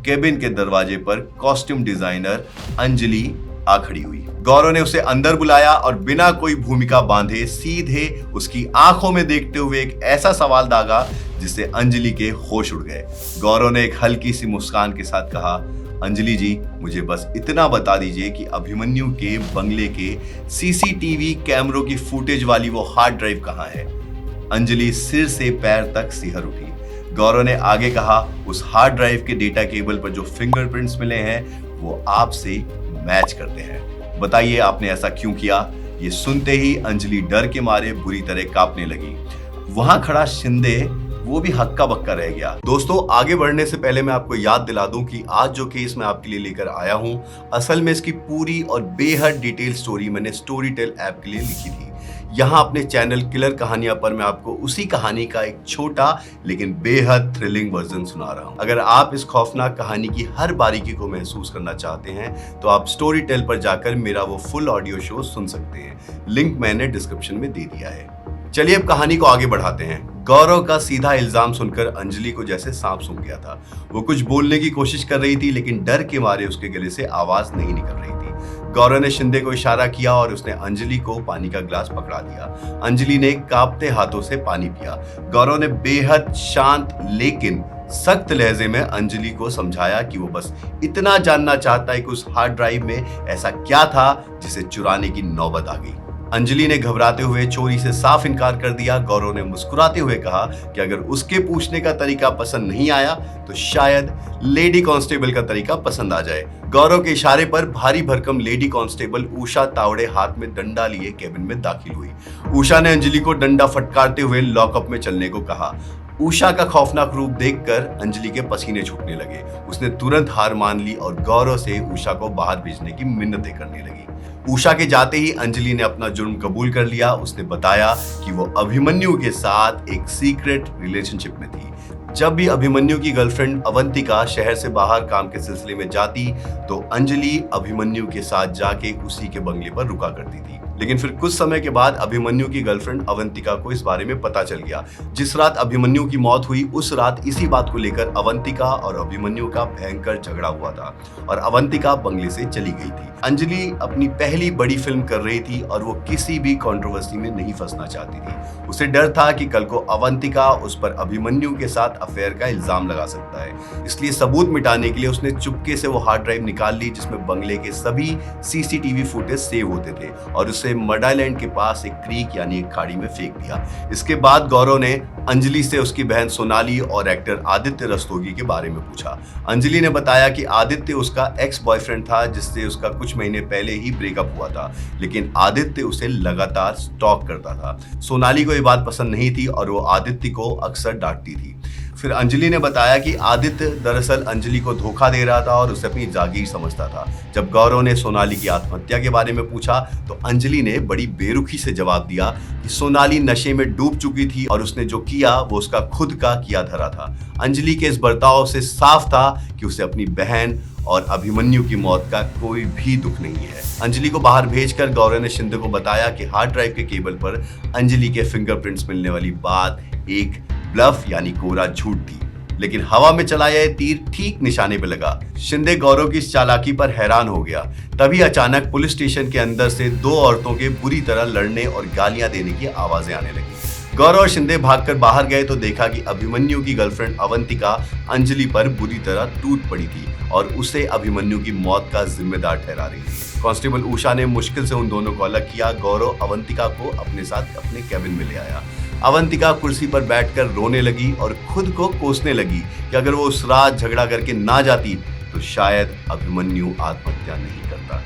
केबिन के दरवाजे पर कॉस्ट्यूम डिजाइनर अंजलि आ खड़ी हुई। गौरव ने उसे अंदर बुलाया और बिना कोई भूमिका बांधे सीधे उसकी आंखों में देखते हुए एक ऐसा सवाल दागा जिससे अंजलि के होश उड़ गए। गौरव ने एक हल्की सी मुस्कान के साथ कहा, अंजलि जी, मुझे बस इतना बता दीजिए कि अभिमन्यु के बंगले के सीसीटीवी कैमरों की फुटेज वाली वो हार्ड ड्राइव कहाँ है। अंजलि सिर से पैर तक सिहर उठी। गौरव ने आगे कहा, उस हार्ड ड्राइव के डेटा केबल पर जो फिंगरप्रिंट्स मिले हैं वो आपसे मैच करते हैं। बताइए आपने ऐसा क्यों किया? ये सुनते ही अंजलि डर के मारे बुरी तरह कांपने लगी। वहां खड़ा शिंदे वो भी हक्का बक्का रह गया। दोस्तों, आगे बढ़ने से पहले मैं आपको याद दिला दूं कि आज जो केस मैं आपके लिए लेकर आया हूं, असल में इसकी पूरी और बेहद डिटेल स्टोरी मैंने स्टोरीटेल ऐप के लिए लिखी थी। यहाँ अपने चैनल किलर कहानियां पर मैं आपको उसी कहानी का एक छोटा लेकिन बेहद थ्रिलिंग वर्जन सुना रहा हूँ। अगर आप इस खौफनाक कहानी की हर बारीकी को महसूस करना चाहते हैं तो आप स्टोरीटेल पर जाकर मेरा वो फुल ऑडियो शो सुन सकते हैं। लिंक मैंने डिस्क्रिप्शन में दे दिया है। चलिए अब कहानी को आगे बढ़ाते हैं। गौरव का सीधा इल्जाम सुनकर अंजलि को जैसे सांप सूंघ गया था। वो कुछ बोलने की कोशिश कर रही थी लेकिन डर के मारे उसके गले से आवाज नहीं निकल रही थी। गौरव ने शिंदे को इशारा किया और उसने अंजलि को पानी का ग्लास पकड़ा दिया। अंजलि ने कांपते हाथों से पानी पिया। गौरव ने बेहद शांत लेकिन सख्त लहजे में अंजलि को समझाया कि वो बस इतना जानना चाहता है कि उस हार्ड ड्राइव में ऐसा क्या था जिसे चुराने की नौबत आ गई। अंजलि ने घबराते हुए चोरी से साफ इनकार कर दिया। गौरव ने मुस्कुराते हुए कहा कि अगर उसके पूछने का तरीका पसंद नहीं आया तो शायद लेडी कांस्टेबल का तरीका पसंद आ जाए। गौरव के इशारे पर भारी भरकम लेडी कांस्टेबल उषा तावड़े हाथ में डंडा लिए केबिन में दाखिल हुई। उषा ने अंजलि को डंडा फटकारते हुए लॉकअप में चलने को कहा। उषा का खौफनाक रूप देखकर अंजलि के पसीने छूटने लगे। उसने तुरंत हार मान ली और गौरव से उषा को बाहर भेजने की मिन्नतें करने लगी। उषा के जाते ही अंजलि ने अपना जुर्म कबूल कर लिया। उसने बताया कि वो अभिमन्यु के साथ एक सीक्रेट रिलेशनशिप में थी। जब भी अभिमन्यु की गर्लफ्रेंड अवंतिका शहर से बाहर काम के सिलसिले में जाती तो अंजलि अभिमन्यु के साथ जाके उसी के बंगले पर रुका करती थी। लेकिन फिर कुछ समय के बाद अभिमन्यु की गर्लफ्रेंड अवंतिका को इस बारे में पता चल गया। जिस रात अभिमन्यु की मौत हुई उस रात इसी बात को लेकर अवंतिका और अभिमन्यु का भयंकर झगड़ा हुआ था और अवंतिका बंगले से चली गई थी। अंजलि अपनी पहली बड़ी फिल्म कर रही थी और वो किसी भी कंट्रोवर्सी में नहीं फंसना चाहती थी। उसे डर था कि कल को अवंतिका उस पर अभिमन्यु के साथ अफेयर का इल्जाम लगा सकता है। इसलिए सबूत मिटाने के लिए उसने चुपके से वो हार्ड ड्राइव निकाल ली जिसमें बंगले के सभी सीसीटीवी फुटेज सेव होते थे और उसे मड आइलैंड के पास एक क्रीक यानी एक खाड़ी में फेंक दिया। इसके बाद गौरव ने अंजलि से उसकी बहन सोनाली और एक्टर आदित्य रस्तोगी के बारे में पूछा। अंजलि ने बताया कि आदित्य उसका एक्स बॉयफ्रेंड था जिससे उसका कुछ महीने पहले ही ब्रेकअप हुआ था, लेकिन आदित्य उसे लगातार स्टॉक करता था। सोनाली को ये बात पसंद नहीं थी और वो आदित्य को अक्सर डांटती थी। फिर अंजलि ने बताया कि आदित्य दरअसल अंजलि को धोखा दे रहा था और उसे अपनी जागीर समझता था। जब गौरव ने सोनाली की आत्महत्या के बारे में पूछा तो अंजलि ने बड़ी बेरुखी से जवाब दिया कि सोनाली नशे में डूब चुकी थी और उसने जो किया वो उसका खुद का किया धरा था। अंजलि के इस बर्ताव से साफ था कि उसे अपनी बहन और अभिमन्यु की मौत का कोई भी दुख नहीं है। अंजलि को बाहर भेजकर गौरव ने शिंदे को बताया कि हार्ड ड्राइव के केबल पर अंजलि के फिंगरप्रिंट्स मिलने वाली बात एक ब्लफ यानी कोरा झूठ थी, लेकिन हवा में चला यह तीर ठीक निशाने पे लगा। शिंदे गौरव की इस चालाकी पर हैरान हो गया। तभी अचानक पुलिस स्टेशन के अंदर से दो औरतों के बुरी तरह लड़ने और गालियां देने की आवाजें आने लगी। गौरव और शिंदे भागकर बाहर गए तो देखा कि अभिमन्यु की गर्लफ्रेंड अवंतिका अंजलि पर बुरी तरह टूट पड़ी थी और उसे अभिमन्यु की मौत का जिम्मेदार ठहरा रही थी। कांस्टेबल उषा ने मुश्किल से उन दोनों को अलग किया। गौरव अवंतिका को अपने साथ अपने कैबिन में ले आया। अवंतिका कुर्सी पर बैठकर रोने लगी और खुद को कोसने लगी कि अगर वो उस रात झगड़ा करके ना जाती तो शायद अभिमन्यु आत्महत्या नहीं करता।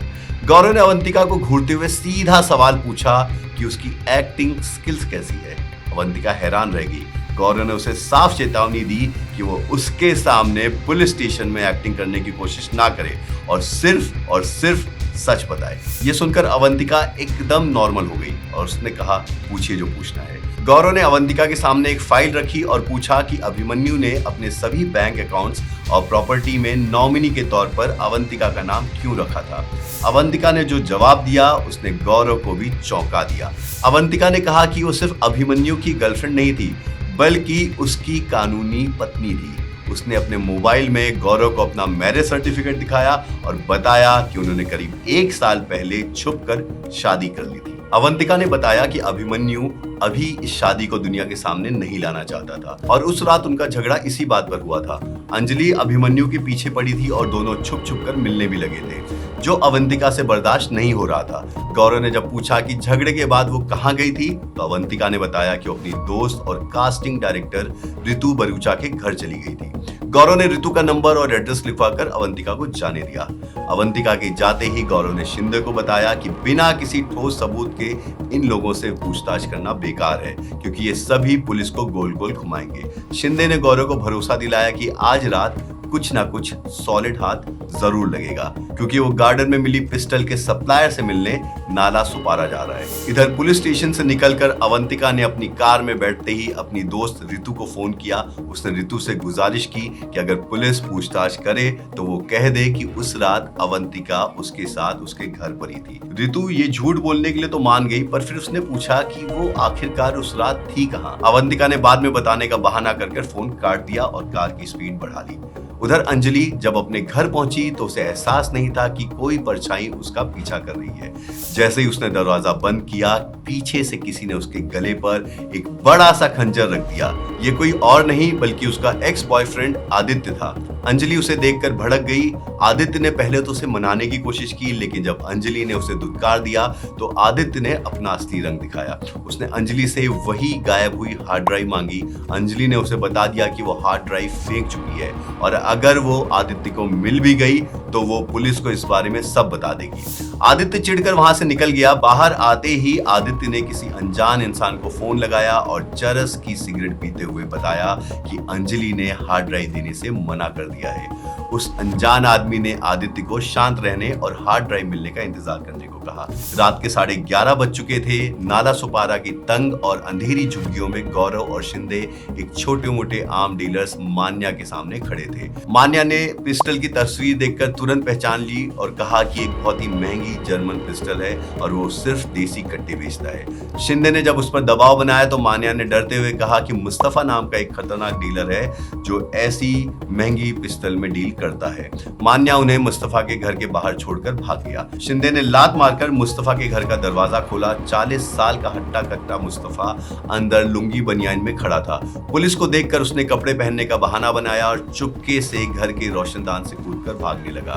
गौरव ने अवंतिका को घूरते हुए सीधा सवाल पूछा कि उसकी एक्टिंग स्किल्स कैसी है। अवंतिका हैरान रह गई। गौरव ने उसे साफ चेतावनी दी कि वो उसके सामने पुलिस स्टेशन में एक्टिंग करने की कोशिश ना करे और सिर्फ सच बताए। ये सुनकर अवंतिका एकदम नॉर्मल हो गई और उसने कहा, पूछिए जो पूछना है। गौरव ने अवंतिका के सामने एक फाइल रखी और पूछा कि अभिमन्यु ने अपने सभी बैंक अकाउंट्स और प्रॉपर्टी में नॉमिनी के तौर पर अवंतिका का नाम क्यों रखा था। अवंतिका ने जो जवाब दिया उसने गौरव को भी चौंका दिया। अवंतिका ने कहा कि वो सिर्फ अभिमन्यु की गर्लफ्रेंड नहीं थी बल्कि उसकी कानूनी पत्नी थी। उसने अपने मोबाइल में गौरव को अपना मैरिज सर्टिफिकेट दिखाया और बताया कि उन्होंने करीब 1 साल पहले छुपकर शादी कर ली थी। अवंतिका ने बताया कि अभिमन्यु अभी इस शादी को दुनिया के सामने नहीं लाना चाहता था और उस रात उनका झगड़ा इसी बात पर हुआ था। अंजलि अभिमन्यु के पीछे पड़ी थी और दोनों छुप छुप कर मिलने भी लगे थे, जो अवंतिका से बर्दाश्त नहीं हो रहा था। गौरव ने जब पूछा कि झगड़े के बाद वो कहाँ गई थी तो अवंतिका ने बताया कि वो अपनी दोस्त और कास्टिंग डायरेक्टर रितु बरूचा के घर चली गई थी। गौरव ने रितु का नंबर और एड्रेस लिखवाकर अवंतिका को जाने दिया। अवंतिका के जाते ही गौरव ने शिंदे को बताया कि बिना किसी ठोस सबूत के इन लोगों से पूछताछ करना बेकार है क्योंकि ये सभी पुलिस को गोल गोल घुमाएंगे। शिंदे ने गौरव को भरोसा दिलाया कि आज रात कुछ ना कुछ सॉलिड हाथ जरूर लगेगा क्योंकि वो गार्डन में मिली पिस्टल के सप्लायर से मिलने नाला सुपारा जा रहा है। इधर पुलिस स्टेशन से निकलकर अवंतिका ने अपनी कार में बैठते ही अपनी दोस्त रितु को फोन किया। उसने रितु से गुजारिश की कि अगर पुलिस पूछताछ करे तो वो कह दे कि उस रात अवंतिका उसके साथ उसके घर पर ही थी। रितु ये झूठ बोलने के लिए तो मान गई, पर फिर उसने पूछा कि वो आखिरकार उस रात थी कहाँ। अवंतिका ने बाद में बताने का बहाना कर फोन काट दिया और कार की स्पीड बढ़ा ली। उधर अंजलि जब अपने घर पहुंची तो उसे एहसास नहीं था कि कोई परछाई उसका पीछा कर रही है। जैसे ही उसने दरवाजा बंद किया, पीछे से किसी ने उसके गले पर एक बड़ा सा खंजर रख दिया। ये कोई और नहीं बल्कि उसका एक्स बॉयफ्रेंड आदित्य था। अंजलि उसे देखकर भड़क गई। आदित्य ने पहले तो उसे मनाने की कोशिश की, लेकिन जब अंजलि ने उसे धुतकार दिया तो आदित्य ने अपना असली रंग दिखाया। उसने अंजलि से वही गायब हुई हार्ड ड्राइव मांगी। अंजलि ने उसे बता दिया कि वो हार्ड ड्राइव फेंक चुकी है और अगर वो आदित्य को मिल भी गई तो वो पुलिस को इस बारे में सब बता देगी। आदित्य चिढ़कर वहां से निकल गया। बाहर आते ही आदित्य ने किसी अनजान इंसान को फोन लगाया और चरस की सिगरेट पीते हुए बताया कि अंजलि ने हार्ड ड्राइव देने से मना कर दिया है। उस अनजान आदमी ने आदित्य को शांत रहने और हार्ड ड्राइव मिलने का इंतजार करने को कहा। रात के 11:30 बज चुके थे। नाला सुपारा की तंग और अंधेरी झुग्गियों में गौरव और शिंदे एक छोटे मोटे आर्म डीलर्स मान्या के सामने खड़े थे। मान्या ने पिस्टल की तस्वीर देखकर तुरंत पहचान ली और कहा कि एक बहुत ही महंगी जर्मन पिस्टल है और वो सिर्फ देसी कट्टे बेचता है। शिंदे ने जब उस पर दबाव बनाया तो मान्या ने डरते हुए कहा कि मुस्तफा नाम का एक खतरनाक डीलर है जो ऐसी महंगी पिस्टल में डील करता है। मान्या उन्हें मुस्तफा के घर के बाहर छोड़कर भाग गया। शिंदे ने लात मारकर मुस्तफा के घर का दरवाजा खोला। 40 साल का हट्टा कट्टा मुस्तफा अंदर लुंगी बनियान में खड़ा था। पुलिस को देखकर उसने कपड़े पहनने का बहाना बनाया और चुपके से घर के रोशनदान से कूदकर भागने लगा।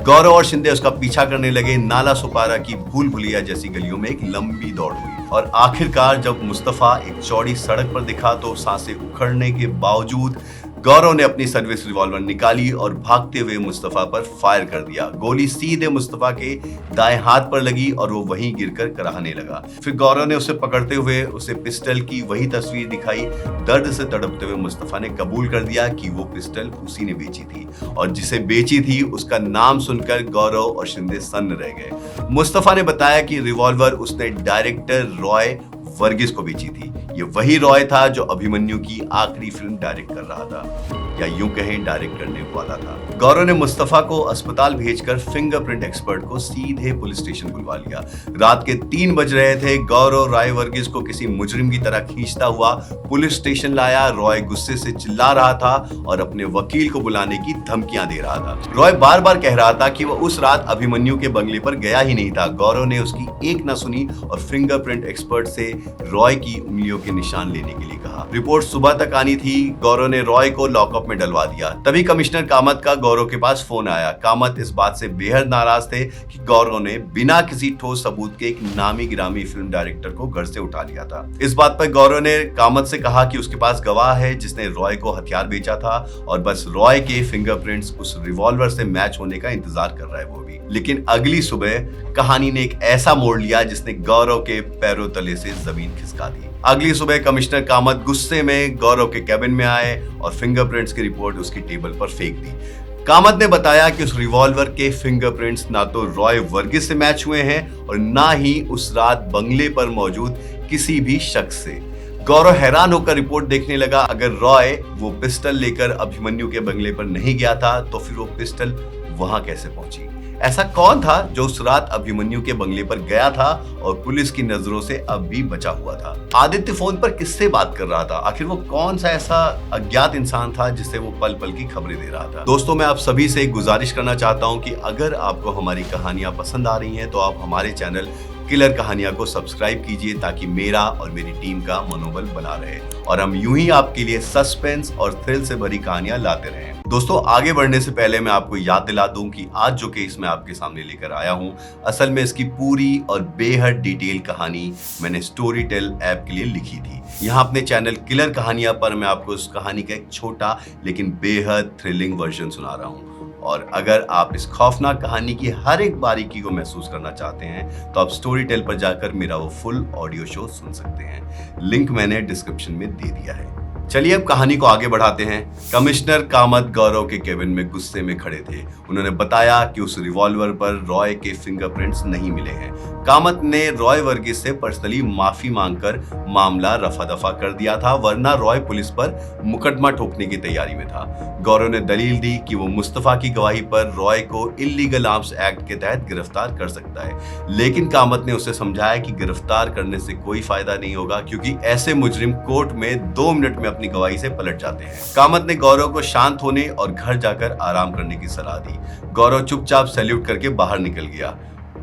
गौरव और शिंदे उसका पीछा करने लगे। नाला सुपारा की भूल भुलैया जैसी गलियों में एक लंबी दौड़ हुई और आखिरकार जब मुस्तफा एक चौड़ी सड़क पर दिखा तो सांसें उखड़ने के बावजूद गौरव ने अपनी सर्विस रिवॉल्वर निकाली और भागते हुए मुस्तफा पर फायर कर दिया। गोली सीधे मुस्तफा के दाएं हाथ पर लगी और वो वहीं गिरकर कराहने लगा। फिर गौरव ने उसे पकड़ते हुए उसे पिस्टल की वही तस्वीर दिखाई। दर्द से तड़पते हुए मुस्तफा ने कबूल कर दिया कि वो पिस्टल उसी ने बेची थी और जिसे बेची थी उसका नाम सुनकर गौरव और शिंदे सन्न रह गए। मुस्तफा ने बताया कि रिवॉल्वर उसने डायरेक्टर रॉय वर्गीस को बेची थी। ये वही रॉय था जो अभिमन्यु की आखिरी फिल्म डायरेक्ट कर रहा था, या यूं कहें डायरेक्ट करने वाला था। गौरव ने मुस्तफा को अस्पताल भेजकर फिंगरप्रिंट एक्सपर्ट को सीधे पुलिस स्टेशन बुलवा लिया। रात के 3 बज रहे थे। गौरव रॉय वर्गीस को किसी मुजरिम की तरह खींचता हुआ पुलिस स्टेशन लाया। रॉय गुस्से से चिल्ला रहा था और अपने वकील को बुलाने की धमकियां दे रहा था। रॉय बार बार कह रहा था कि वह उस रात अभिमन्यु के बंगले पर गया ही नहीं था। गौरव ने उसकी एक न सुनी और फिंगरप्रिंट एक्सपर्ट से रॉय की उंगलियों के निशान लेने के लिए कहा। रिपोर्ट सुबह तक आनी थी। गौरव ने रॉय को लॉकअप में डलवा दिया। तभी कमिश्नर कामत का गौरव के पास फोन आया। कामत इस बात से बेहद नाराज थे कि गौरव ने बिना किसी ठोस सबूत के एक नामी गिरामी फिल्म डायरेक्टर को घर से उठा लिया था। इस बात पर गौरव ने कामत से कहा कि उसके पास गवाह है जिसने रॉय को हथियार बेचा था और बस रॉय के फिंगरप्रिंट्स उस रिवॉल्वर से मैच होने का इंतजार कर रहा है वो भी। लेकिन अगली सुबह कहानी ने एक ऐसा मोड़ लिया जिसने गौरव के पैरों तले से जमीन खिसका दी। अगली सुबह कमिश्नर कामत गुस्से में गौरव के कैबिन में आए और फिंगरप्रिंट्स की रिपोर्ट उसकी टेबल पर फेंक दी। कामत ने बताया कि उस रिवॉल्वर के फिंगरप्रिंट्स ना तो रॉय वर्गीस से मैच हुए हैं और ना ही उस रात बंगले पर मौजूद किसी भी शख्स से। गौरव हैरान होकर रिपोर्ट देखने लगा। अगर रॉय वो पिस्टल लेकर अभिमन्यु के बंगले पर नहीं गया था तो फिर वो पिस्टल वहां कैसे पहुंची? ऐसा कौन था जो उस रात अभिमन्यु के बंगले पर गया था और पुलिस की नजरों से अब भी बचा हुआ था? आदित्य फोन पर किससे बात कर रहा था? आखिर वो कौन सा ऐसा अज्ञात इंसान था जिससे वो पल पल की खबरें दे रहा था? दोस्तों, मैं आप सभी से एक गुजारिश करना चाहता हूं कि अगर आपको हमारी कहानियां पसंद आ रही हैं तो आप हमारे चैनल किलर कहानियां को सब्सक्राइब कीजिए ताकि मेरा और मेरी टीम का मनोबल बना रहे और हम यूं ही आपके लिए सस्पेंस और थ्रिल से भरी कहानियां लाते रहें। दोस्तों, आगे बढ़ने से पहले मैं आपको याद दिला दूं कि आज जो केस मैं आपके सामने लेकर आया हूं, असल में इसकी पूरी और बेहद डिटेल कहानी मैंने स्टोरी टेल ऐप के लिए लिखी थी। यहाँ अपने चैनल किलर कहानियां पर मैं आपको उस कहानी का एक छोटा लेकिन बेहद थ्रिलिंग वर्जन सुना रहा हूँ। और अगर आप इस खौफनाक कहानी की हर एक बारीकी को महसूस करना चाहते हैं तो आप स्टोरी टेल पर जाकर मेरा वो फुल ऑडियो शो सुन सकते हैं। लिंक मैंने डिस्क्रिप्शन में दे दिया है। चलिए अब कहानी को आगे बढ़ाते हैं। कमिश्नर कामत गौरव के केबिन में गुस्से में खड़े थे। उन्होंने बताया कि उस रिवॉल्वर पर रॉय के फिंगरप्रिंट्स नहीं मिले हैं। कामत ने रॉय वर्गीस से पर्सनली माफी मांगकर मामला रफा दफा कर दिया था, वरना रॉय पुलिस पर मुकदमा ठोकने की तैयारी में था। गौरव ने दलील दी कि वो मुस्तफा की गवाही पर रॉय को इल्लीगल आर्म्स एक्ट के तहत गिरफ्तार कर सकता है, लेकिन कामत ने उसे समझाया कि गिरफ्तार करने से कोई फायदा नहीं होगा क्योंकि ऐसे मुजरिम कोर्ट में 2 मिनट में अपनी गवाही से पलट जाते हैं। कामत ने गौरव को शांत होने और घर जाकर आराम करने की सलाह दी। गौरव चुपचाप सैल्यूट करके बाहर निकल गया।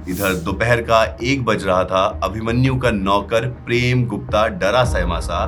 इधर दोपहर का 1 बज रहा था। अभिमन्यु का नौकर प्रेम गुप्ता डरा सहमा सा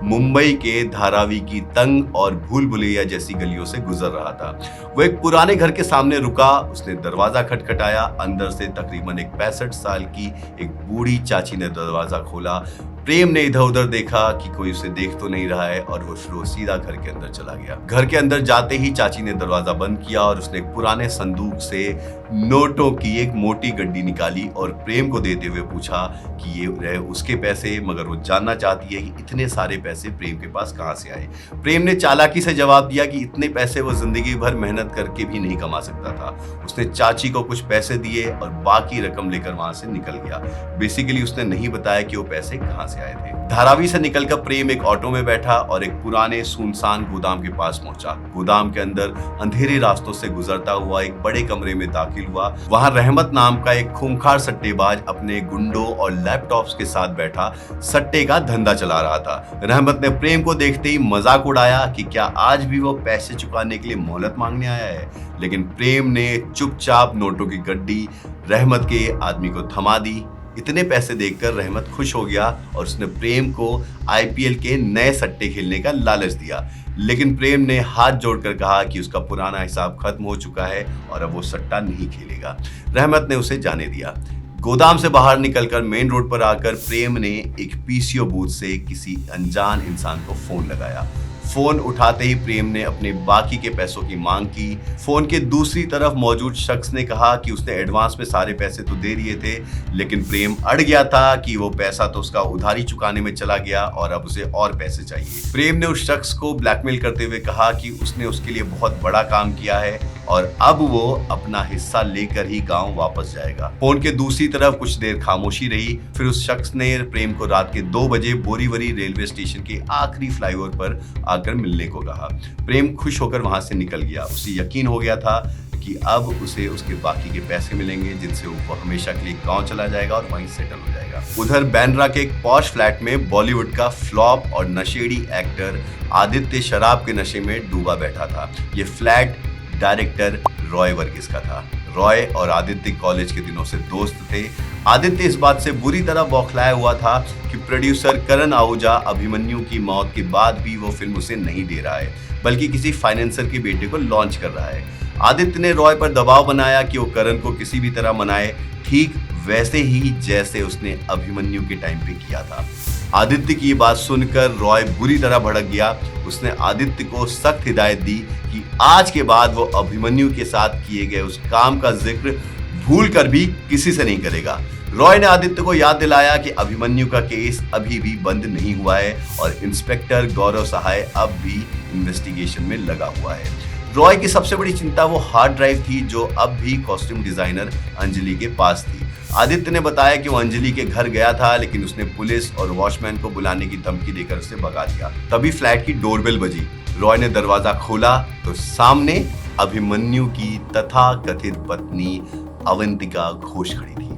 मुंबई के धारावी की तंग और भूल भुलैया जैसी गलियों से गुजर रहा था। वो एक पुराने घर के सामने रुका। उसने दरवाजा खटखटाया। अंदर से तकरीबन एक 65 साल की एक बूढ़ी चाची ने दरवाजा खोला। प्रेम ने इधर उधर देखा कि कोई उसे देख तो नहीं रहा है और वो सीधा घर के अंदर चला गया। घर के अंदर जाते ही चाची ने दरवाजा बंद किया और उसने एक पुराने संदूक से नोटों की एक मोटी गड्डी निकाली और प्रेम को देते हुए पूछा कि ये रहे उसके पैसे, मगर वो जानना चाहती है कि इतने सारे पैसे प्रेम के पास कहां से आए। प्रेम ने चालाकी से जवाब दिया कि इतने पैसे वो जिंदगी भर मेहनत करके भी नहीं कमा सकता था। उसने चाची को कुछ पैसे दिए और बाकी रकम लेकर वहां से निकल गया। बेसिकली उसने नहीं बताया कि वो पैसे कहां से आए थे। धारावी से निकलकर प्रेम एक ऑटो में बैठा और एक पुराने सुनसान गोदाम के पास पहुंचा। गोदाम के अंदर अंधेरे रास्तों से गुजरता हुआ एक बड़े कमरे में दाखिल हुआ। वहां रहमत नाम का एक खूंखार सट्टेबाज अपने गुंडों और लैपटॉप्स के साथ बैठा सट्टे का धंधा चला रहा था। रहमत ने प्रेम को देखते ही मजाक उड़ाया कि क्या आज भी वो पैसे चुकाने के लिए मोहलत मांगने आया है, लेकिन प्रेम ने चुपचाप नोटों की गड्डी रहमत के आदमी को थमा दी। इतने पैसे देखकर रहमत खुश हो गया और उसने प्रेम को आईपीएल के नए सट्टे खेलने का लालच दिया, लेकिन प्रेम ने हाथ जोड़कर कहा कि उसका पुराना हिसाब खत्म हो चुका है और अब वो सट्टा नहीं खेलेगा। रहमत ने उसे जाने दिया। गोदाम से बाहर निकलकर मेन रोड पर आकर प्रेम ने एक पीसीओ बूथ से किसी अनजान इंसान को फोन लगाया। फोन उठाते ही प्रेम ने अपने बाकी के पैसों की मांग की। फोन के दूसरी तरफ मौजूद शख्स ने कहा कि उसने एडवांस में सारे पैसे तो दे दिए थे, लेकिन प्रेम अड़ गया था कि वो पैसा तो उसका उधारी चुकाने में चला गया और अब उसे और पैसे चाहिए। प्रेम ने उस शख्स को ब्लैकमेल करते हुए कहा कि उसने उसके लिए बहुत बड़ा काम किया है और अब वो अपना हिस्सा लेकर ही गांव वापस जाएगा। फोन के दूसरी तरफ कुछ देर खामोशी रही। फिर उस शख्स ने प्रेम को रात के 2 बजे बोरीवली रेलवे स्टेशन के आखिरी फ्लाईओवर पर आकर मिलने को कहा। प्रेम खुश होकर वहां से निकल गया। उसे यकीन हो गया था कि अब उसे उसके बाकी के पैसे मिलेंगे जिनसे वो हमेशा के लिए गांव चला जाएगा और वहीं सेटल हो जाएगा। उधर बैंड्रा के एक पॉश फ्लैट में बॉलीवुड का फ्लॉप और नशेड़ी एक्टर आदित्य शराब के नशे में डूबा बैठा था। ये फ्लैट डायरेक्टर रॉय वर्गीस का था। रॉय और आदित्य कॉलेज के दिनों से दोस्त थे। आदित्य इस बात से बुरी तरह बौखलाया हुआ था कि प्रोड्यूसर करण आहूजा अभिमन्यु की मौत के बाद भी वो फिल्म उसे नहीं दे रहा है, बल्कि किसी फाइनेंसर के बेटे को लॉन्च कर रहा है। आदित्य ने रॉय पर दबाव बनाया कि वो करण को किसी भी तरह मनाए, ठीक वैसे ही जैसे उसने अभिमन्यु के टाइम पे किया था। आदित्य की बात सुनकर रॉय बुरी तरह भड़क गया। उसने आदित्य को सख्त हिदायत दी कि आज के बाद वो अभिमन्यु के साथ किए गए उस काम का जिक्र भूल कर भी किसी से नहीं करेगा। रॉय ने आदित्य को याद दिलाया कि अभिमन्यु का केस अभी भी बंद नहीं हुआ है और इंस्पेक्टर गौरव सहाय अब भी इन्वेस्टिगेशन में लगा हुआ है। रॉय की सबसे बड़ी चिंता वो हार्ड ड्राइव थी जो अब भी कॉस्ट्यूम डिजाइनर अंजलि के पास थी। आदित्य ने बताया कि वो अंजलि के घर गया था, लेकिन उसने पुलिस और वॉचमैन को बुलाने की धमकी देकर उसे भगा दिया। तभी फ्लैट की डोरबेल बजी। रॉय ने दरवाजा खोला तो सामने अभिमन्यु की तथाकथित पत्नी अवंतिका घोष खड़ी थी।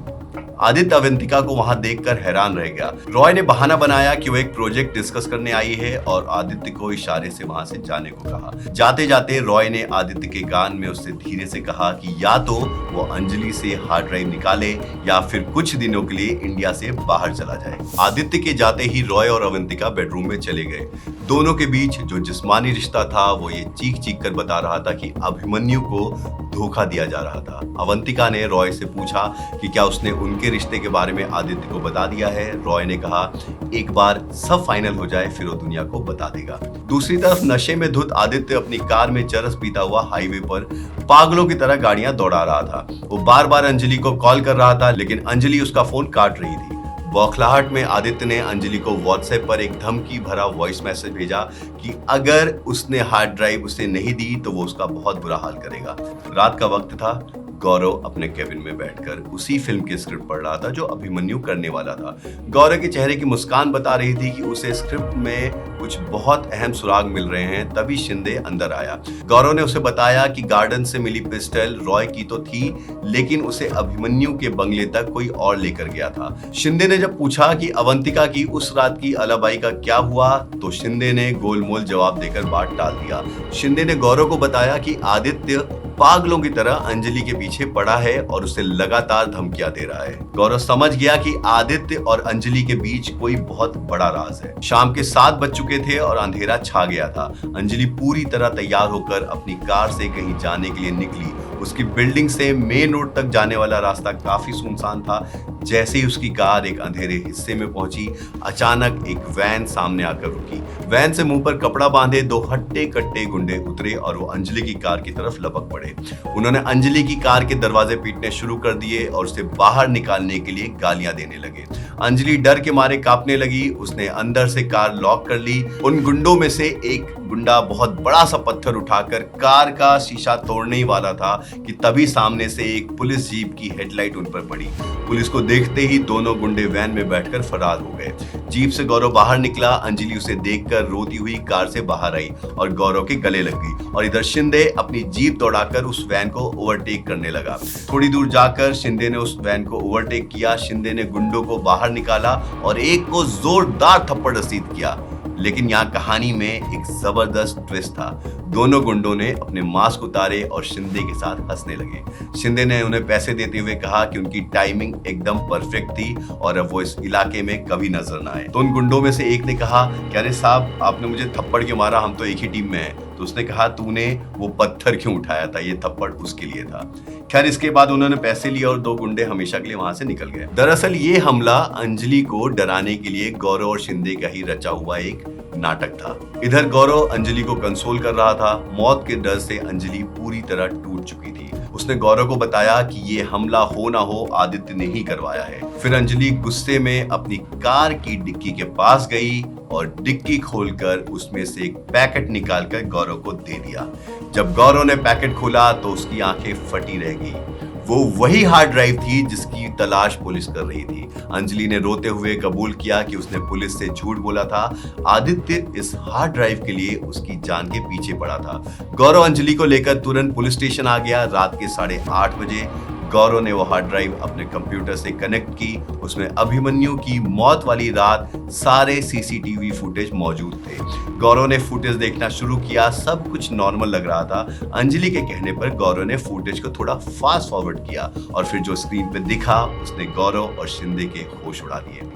आदित्य अवंतिका को वहां देखकर हैरान रह गया। रॉय ने बहाना बनाया कि वो एक प्रोजेक्ट डिस्कस करने आई है और आदित्य को इशारे से वहां से जाने को कहा। जाते जाते रॉय ने आदित्य के कान में उससे धीरे से कहा कि या तो वो अंजलि से हार्ड ड्राइव निकाले या फिर कुछ दिनों के लिए इंडिया से बाहर चला जाए। आदित्य के जाते ही रॉय और अवंतिका बेडरूम में चले गए। दोनों के बीच जो जिस्मानी रिश्ता था वो ये चीख चीख कर बता रहा था कि अभिमन्यु को धोखा दिया जा रहा था। अवंतिका ने रॉय से पूछा कि क्या उसने उनके रिश्ते के बारे में आदित्य को बता दिया है। रॉय ने कहा एक बार सब फाइनल हो जाए फिर वो दुनिया को बता देगा। दूसरी तरफ नशे में धुत आदित्य अपनी कार में चरस पीता हुआ हाईवे पर पागलों की तरह गाड़ियां दौड़ा रहा था। वो बार बार अंजलि को कॉल कर रहा था, लेकिन अंजलि उसका फोन काट रही थी। बौखलाहट में आदित्य ने अंजलि को व्हाट्सएप पर एक धमकी भरा वॉइस मैसेज भेजा कि अगर उसने हार्ड ड्राइव उसे नहीं दी तो वो उसका बहुत बुरा हाल करेगा। रात का वक्त था। गौरव अपने केबिन में बैठकर उसी फिल्म की स्क्रिप्ट पढ़ रहा था जो अभिमन्यु करने वाला था। गौरव के चेहरे की मुस्कान बता रही थी कि उसे स्क्रिप्ट में कुछ बहुत अहम सुराग मिल रहे हैं। तभी शिंदे अंदर आया। गौरव ने उसे बताया कि गार्डन से मिली पिस्टल रॉय की तो थी, लेकिन उसे अभिमन्यु के बंगले तक कोई और लेकर गया था। शिंदे ने जब पूछा कि अवंतिका की उस रात की अलबाई का क्या हुआ, तो शिंदे ने गोलमोल जवाब देकर बात टाल दिया। शिंदे ने गौरव को बताया कि आदित्य पागलों की तरह अंजलि के पीछे पड़ा है और उसे लगातार धमकियां दे रहा है। गौरव समझ गया कि आदित्य और अंजलि के बीच कोई बहुत बड़ा राज है। शाम के 7 बज चुके थे और अंधेरा छा गया था। अंजलि पूरी तरह तैयार होकर अपनी कार से कहीं जाने के लिए निकली। उसकी बिल्डिंग से मेन रोड तक जाने वाला रास्ता काफी सुनसान था। जैसे ही उसकी कार एक अंधेरे हिस्से में पहुंची, अचानक एक वैन सामने आकर रुकी। वैन से मुंह पर कपड़ा बांधे 2 हट्टे कट्टे गुंडे उतरे और वो अंजलि की कार की तरफ लपक पड़े। उन्होंने अंजलि की कार के दरवाजे पीटने शुरू कर दिए और उसे बाहर निकालने के लिए गालियां देने लगे। अंजलि डर के मारे कांपने लगी। उसने अंदर से कार लॉक कर ली। उन गुंडों में से एक गुंडा बहुत बड़ा सा पत्थर उठाकर कार का शीशा तोड़ने ही वाला था कि तभी सामने से एक पुलिस जीप की हेडलाइट उन पर पड़ी। पुलिस को देखते ही दोनों गुंडे वैन में बैठकर फरार हो गए। जीप से गौरव बाहर निकला। अंजलि उसे देखकर रोती हुई कार से बाहर आई और गौरव के गले लग गई। और इधर शिंदे अपनी जीप दौड़ाकर उस वैन को ओवरटेक करने लगा। थोड़ी दूर जाकर शिंदे ने उस वैन को ओवरटेक किया। शिंदे ने गुंडों को बाहर निकाला और एक को जोरदार थप्पड़ रसीद किया। लेकिन यहाँ कहानी में एक जबरदस्त ट्विस्ट था। दोनों गुंडों ने अपने मास्क उतारे और शिंदे के साथ हंसने लगे। शिंदे ने उन्हें पैसे देते हुए कहा कि उनकी टाइमिंग एकदम परफेक्ट थी और अब वो इस इलाके में कभी नजर ना आए। तो उन गुंडों में से एक ने कहा कि अरे साहब, आपने मुझे थप्पड़ क्यों मारा, हम तो एक ही टीम में हैं। तो उसने कहा तूने वो पत्थर क्यों उठाया था, ये थप्पड़ उसके लिए था। खैर, इसके बाद उन्होंने पैसे लिए और 2 गुंडे हमेशा के लिए वहां से निकल गए। दरअसल ये हमला अंजलि को डराने के लिए गौरव और शिंदे का ही रचा हुआ एक नाटक था। इधर गौरव अंजलि को कंसोल कर रहा था। मौत के डर से अंजलि पूरी तरह टूट चुकी थी। उसने गौरव को बताया कि ये हमला हो ना हो आदित्य ने ही करवाया है। फिर अंजलि गुस्से में अपनी कार की डिक्की के पास गई और डिक्की खोलकर उसमें से एक पैकेट निकालकर गौरव को दे दिया। जब गौरव ने पैकेट खोला तो उसकी आंखें फटी रह गई। वो वही हार्ड ड्राइव थी जिसकी तलाश पुलिस कर रही थी। अंजलि ने रोते हुए कबूल किया कि उसने पुलिस से झूठ बोला था। आदित्य इस हार्ड ड्राइव के लिए उसकी जान के पीछे पड़ा था। गौरव अंजलि को लेकर तुरंत पुलिस स्टेशन आ गया। रात के 8:30 बजे गौरव ने वो हार्ड ड्राइव अपने कंप्यूटर से कनेक्ट की। उसमें अभिमन्यु की मौत वाली रात सारे सीसीटीवी फुटेज मौजूद थे। गौरव ने फुटेज देखना शुरू किया। सब कुछ नॉर्मल लग रहा था। अंजलि के कहने पर गौरव ने फुटेज को थोड़ा फास्ट फॉरवर्ड किया और फिर जो स्क्रीन पे दिखा उसने गौरव और शिंदे के होश उड़ा दिए।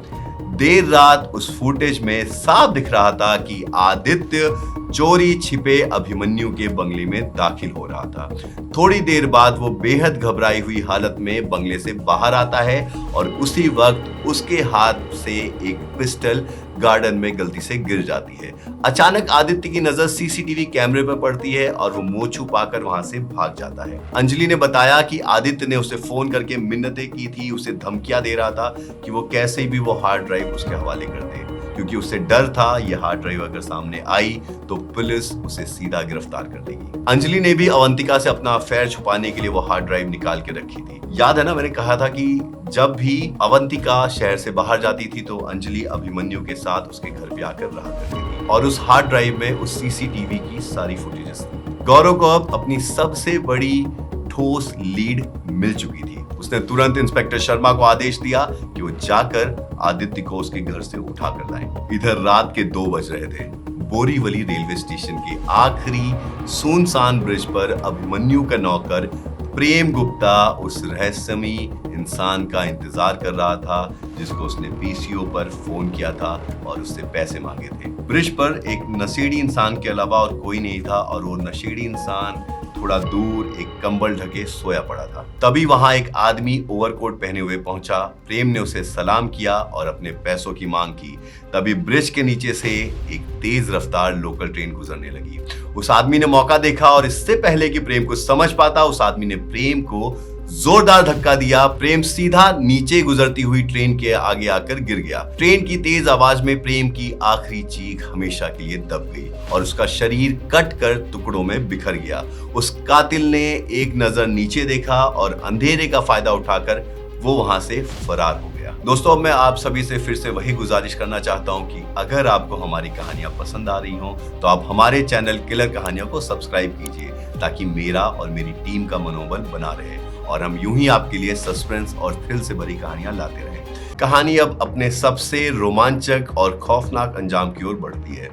देर रात उस फुटेज में साफ दिख रहा था कि आदित्य चोरी छिपे अभिमन्यु के बंगले में दाखिल हो रहा था। थोड़ी देर बाद वो बेहद घबराई हुई हालत में बंगले से बाहर आता है और उसी वक्त उसके हाथ से एक पिस्टल गार्डन में गलती से गिर जाती है। अचानक आदित्य की नजर सीसीटीवी कैमरे पर पड़ती है और वो मुंह छुपाकर वहां से भाग जाता है। अंजलि ने बताया कि आदित्य ने उसे फोन करके मिन्नतें की थी, उसे धमकियां दे रहा था कि वो कैसे भी वो हार्ड ड्राइव उसके हवाले कर दे, क्योंकि उसे डर था ये हार्ड ड्राइव अगर सामने आई तो पुलिस उसे सीधा गिरफ्तार कर देगी। अंजलि ने भी अवंतिका से अपना अफेयर छुपाने के लिए वो हार्ड ड्राइव निकाल के रखी थी। याद है ना, मैंने कहा था कि जब भी अवंतिका शहर से बाहर जाती थी तो अंजलि अभिमन्यु के साथ उसके घर पे आकर रहा करती थी और उस हार्ड ड्राइव में उस सीसीटीवी की सारी फुटेजेस थी। गौरव को अब अपनी सबसे बड़ी ठोस लीड मिल चुकी थी। उसने तुरंत इंस्पेक्टर शर्मा को आदेश दिया कि वो जाकर आदित्य को उसके घर से उठा कर लाए। इधर रात के 2 बज रहे थे। बोरीवली रेलवे स्टेशन के आखिरी सुनसान ब्रिज पर अभिमन्यु का नौकर प्रेम गुप्ता उस रहस्यमयी इंसान का इंतजार कर रहा था जिसको उसने पीसीओ पर फोन किया था और उससे पैसे मांगे थे। ब्रिज पर एक नशेड़ी इंसान के अलावा और कोई नहीं था और वो नशेड़ी इंसान थोड़ा दूर एक कंबल ढके सोया पड़ा था। तभी वहां एक आदमी ओवरकोट पहने हुए पहुंचा। प्रेम ने उसे सलाम किया और अपने पैसों की मांग की। तभी ब्रिज के नीचे से एक तेज रफ्तार लोकल ट्रेन गुजरने लगी। उस आदमी ने मौका देखा और इससे पहले कि प्रेम को समझ पाता, उस आदमी ने प्रेम को जोरदार धक्का दिया। प्रेम सीधा नीचे गुजरती हुई ट्रेन के आगे आकर गिर गया। ट्रेन की तेज आवाज में प्रेम की आखिरी चीख हमेशा के लिए दब गई और उसका शरीर कट कर टुकड़ों में बिखर गया। उस कातिल ने एक नजर नीचे देखा और अंधेरे का फायदा उठाकर वो वहां से फरार हो गया। दोस्तों, अब मैं आप सभी से फिर से वही गुजारिश करना चाहता हूं कि अगर आपको हमारी कहानियां पसंद आ रही हो तो आप हमारे चैनल किलर कहानियों को सब्सक्राइब कीजिए ताकि मेरा और मेरी टीम का मनोबल बना रहे और हम यूं ही आपके लिए सस्पेंस और थ्रिल से भरी कहानियां लाते रहें। कहानी अब अपने सबसे रोमांचक और खौफनाक अंजाम की ओर बढ़ती है।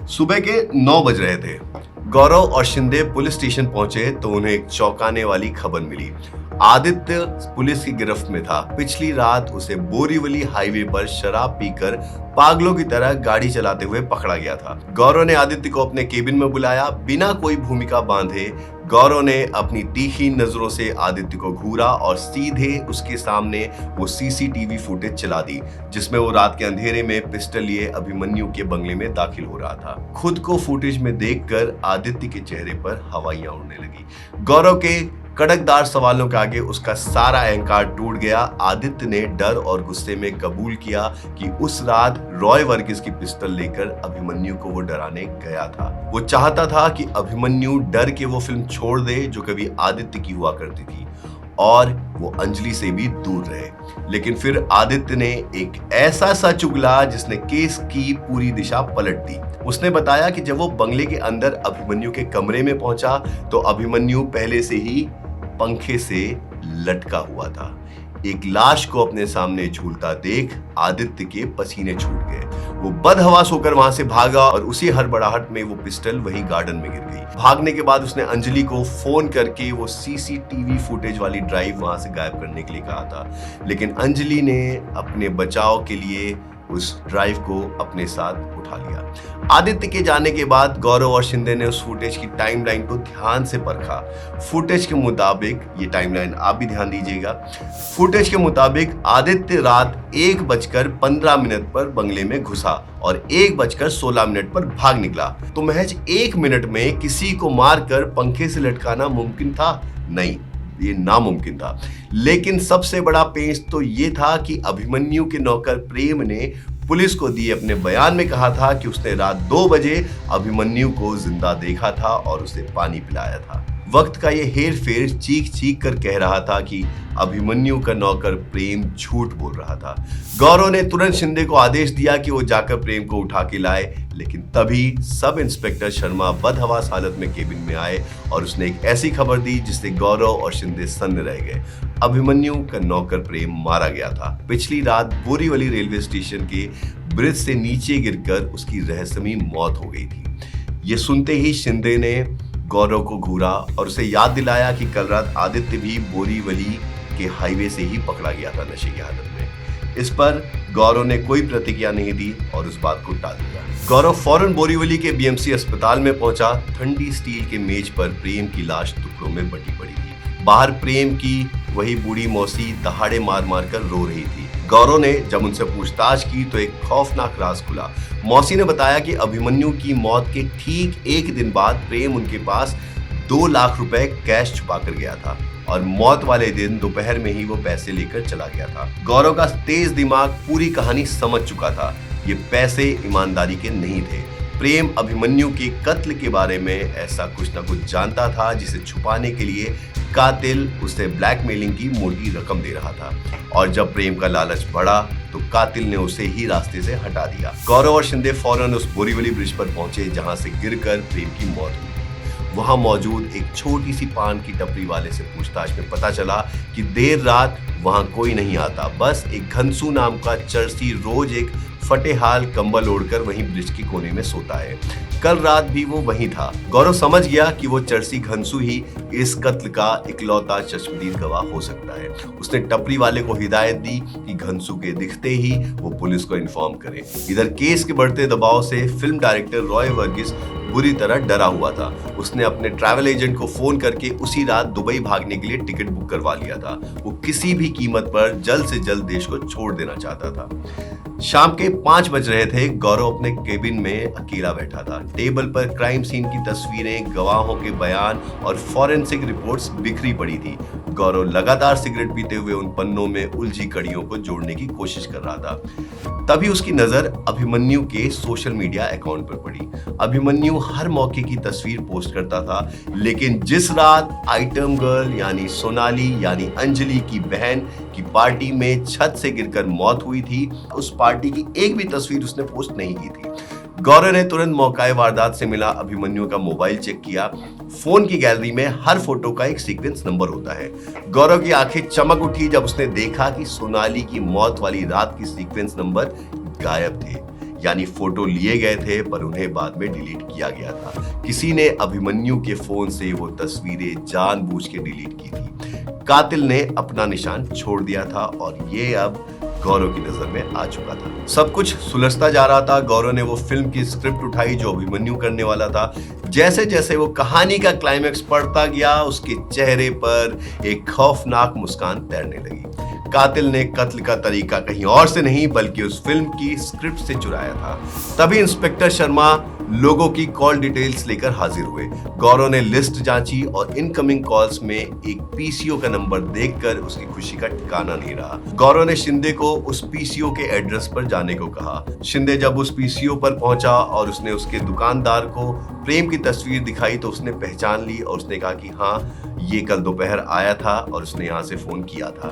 सुबह के 9 बज रहे थे। गौरव और शिंदे पुलिस स्टेशन पहुंचे तो उन्हें एक चौंकाने वाली खबर मिली। आदित्य पुलिस की गिरफ्त में था। पिछली रात उसे बोरीवली हाईवे पर शराब पीकर पागलों की तरह गाड़ी चलाते हुए पकड़ा गया था। गौरव ने आदित्य को अपने केबिन में बुलाया। बिना कोई भूमिका बांधे गौरव ने अपनी तीखी नजरों से आदित्य को घूरा और सीधे उसके सामने वो सीसीटीवी फुटेज चला दी जिसमें वो रात के अंधेरे में पिस्टल लिए अभिमन्यु के बंगले में दाखिल हो रहा था। खुद को फुटेज में देखकर आदित्य के चेहरे पर हवाइयां उड़ने लगी। गौरव के कड़कदार सवालों के आगे उसका सारा अहंकार टूट गया। आदित्य ने डर और गुस्से में कबूल किया कि उस रात रॉय वर्गीस की पिस्टल लेकर अभिमन्यु को वो डराने गया था। वो चाहता था कि अभिमन्यु डर के वो फिल्म छोड़ दे जो कभी आदित्य की हुआ करती थी और वो अंजलि से भी दूर रहे। लेकिन फिर आदित्य ने एक ऐसा सच उगला जिसने केस की पूरी दिशा पलट दी। उसने बताया कि जब वो बंगले के अंदर अभिमन्यु के कमरे में पहुंचा तो अभिमन्यु पहले से ही पंखे से लटका हुआ था। एक लाश को अपने सामने झूलता देख आदित्य के पसीने छूट गए। वो बदहवास होकर वहां से भागा और उसी हड़बड़ाहट में वो पिस्टल वहीं गार्डन में गिर गई। भागने के बाद उसने अंजलि को फोन करके वो सीसीटीवी फुटेज वाली ड्राइव वहां से गायब करने के लिए कहा था, लेकिन अंजलि ने अपने बचाव के लिए उस ड्राइव को अपने साथ उठा लिया। आदित्य के जाने के बाद गौरव और शिंदे ने उस फुटेज की टाइमलाइन को ध्यान से परखा। फुटेज के मुताबिक, ये टाइमलाइन आप भी ध्यान दीजिएगा, फुटेज के मुताबिक आदित्य रात 1:15 पर बंगले में घुसा और 1:16 पर भाग निकला। तो महज 1 मिनट में किसी को मारकर पंखे से लटकाना मुमकिन था? नहीं, ये नामुमकिन था। लेकिन सबसे बड़ा पेंच तो ये था कि अभिमन्यु के नौकर प्रेम ने पुलिस को दिए अपने बयान में कहा था कि उसने रात 2 बजे अभिमन्यु को जिंदा देखा था और उसे पानी पिलाया था। वक्त का ये हेर फेर चीख चीख कर कह रहा था कि अभिमन्यु का नौकर प्रेम झूठ बोल रहा था। गौरव ने तुरंत शिंदे को आदेश दिया कि वो जाकर प्रेम को उठा के लाए, लेकिन तभी सब इंस्पेक्टर शर्मा बदहवास हालत में केबिन में आए और उसने एक ऐसी खबर दी जिससे गौरव और शिंदे सन्न रह गए। अभिमन्यु का नौकर प्रेम मारा गया था। पिछली रात बोरीवली रेलवे स्टेशन के ब्रिज से नीचे गिरकर उसकी रहस्यमयी मौत हो गई थी। ये सुनते ही शिंदे ने गौरव को घूरा और उसे याद दिलाया कि कल रात आदित्य भी बोरीवली के हाईवे से ही पकड़ा गया था नशे की हालत में। इस पर गौरव ने कोई प्रतिक्रिया नहीं दी और उस बात को टाल दिया। गौरव फौरन बोरीवली के बीएमसी अस्पताल में पहुंचा। ठंडी स्टील के मेज पर प्रेम की लाश टुकड़ों में बटी पड़ी थी। बाहर प्रेम की वही बूढ़ी मौसी दहाड़े मार मार कर रो रही थी। गौरव ने जब उनसे पूछताछ की तो एक खौफनाक राज खुला। मौसी ने बताया कि अभिमन्यु की मौत के ठीक एक दिन बाद प्रेम उनके पास 2 लाख रुपए कैश छुपा कर गया था और मौत वाले दिन दोपहर में ही वो पैसे लेकर चला गया था। गौरव का तेज दिमाग पूरी कहानी समझ चुका था। ये पैसे ईमानदारी के नहीं थे। प्रेम अभिमन्यु के कत्ल के बारे में ऐसा कुछ ना कुछ जानता था जिसे छुपाने के लिए कातिल उसे ब्लैकमेलिंग की मोटी रकम दे रहा था और जब प्रेम का लालच बढ़ा तो कातिल ने उसे ही रास्ते से हटा दिया। गौरव और शिंदे फौरन उस बोरीवली ब्रिज पर पहुंचे जहां से गिरकर प्रेम की मौत हुई। वहां मौजूद एक छोटी सी पान की टपरी वाले से पूछताछ में पता चला कि देर रात वहां कोई नहीं आता, बस एक घनसू नाम का चरसी रोज एक फटे हाल कंबल ओढ़कर वहीं ब्रिज के कोने में सोता है। कल रात भी वो वहीं था। गौरव समझ गया कि वो चरसी घनसू ही इस कत्ल का इकलौता चश्मदीद गवाह हो सकता है। उसने टपरी वाले को हिदायत दी कि घनसू के दिखते ही वो पुलिस को इन्फॉर्म करे। इधर केस के बढ़ते दबाव से फिल्म डायरेक्टर रॉय वर्गीस बुरी तरह डरा हुआ था। उसने अपने ट्रैवल एजेंट को फोन करके उसी रात दुबई भागने के लिए टिकट बुक करवा लिया था। वो किसी भी कीमत पर जल्द से जल्द देश को छोड़ देना चाहता था। शाम के 5 बज रहे थे। गौरव अपने केबिन में अकेला बैठा था। टेबल पर क्राइम सीन की तस्वीरें, गवाहों के बयान और फॉरेंसिक रिपोर्ट्स बिखरी पड़ी थी। गौरव लगातार सिगरेट पीते हुए उन पन्नों में उलझी कड़ियों को जोड़ने की कोशिश कर रहा था। तभी उसकी नजर अभिमन्यु के सोशल मीडिया अकाउंट पर पड़ी। अभिमन्यु हर मौके की तस्वीर पोस्ट करता था, लेकिन जिस रात आइटम गर्ल यानी सोनाली यानी अंजलि की बहन की पार्टी में छत से गिरकर मौत हुई थी, उस पार्टी की एक भी तस्वीर उसने पोस्ट नहीं की थी। गौरव ने तुरंत मौकाए वारदात से मिला अभिमन्यु का मोबाइल चेक किया। फोन की गैलरी में हर फोटो का एक सीक्वेंस नंबर होता है। गौरव की आंखें चमक उठी जब उसने देखा कि सोनाली की मौत वाली रात की सीक्वेंस नंबर गायब थे। यानी फोटो लिए गए थे पर उन्हें बाद में डिलीट किया गया था। किसी ने अभिमन्यु के फोन से वो तस्वीरें जानबूझ के डिलीट की थी। कातिल ने अपना निशान छोड़ दिया था और ये अब गौरव की नजर में आ चुका था। सब कुछ सुलझता जा रहा था। गौरव ने वो फिल्म की स्क्रिप्ट उठाई जो अभिमन्यु करने वाला था। जैसे जैसे वो कहानी का क्लाइमेक्स पढ़ता गया, उसके चेहरे पर एक खौफनाक मुस्कान तैरने लगी। कातिल ने कत्ल का तरीका कहीं और से नहीं बल्कि उस फिल्म की स्क्रिप्ट से चुराया था। तभी इंस्पेक्टर शर्मा लोगों की कॉल डिटेल्स लेकर हाजिर हुए। गौरव ने लिस्ट जांची और इनकमिंग कॉल्स में एक पीसीओ का नंबर देखकर उसकी खुशी का ठिकाना नहीं रहा। गौरव ने शिंदे को उस पीसीओ के एड्रेस पर जाने को कहा। शिंदे जब उस पीसीओ पर पहुंचा और उसने उसके दुकानदार को प्रेम की तस्वीर दिखाई तो उसने पहचान ली और उसने कहा कि हाँ, ये कल दोपहर आया था और उसने यहाँ से फोन किया था।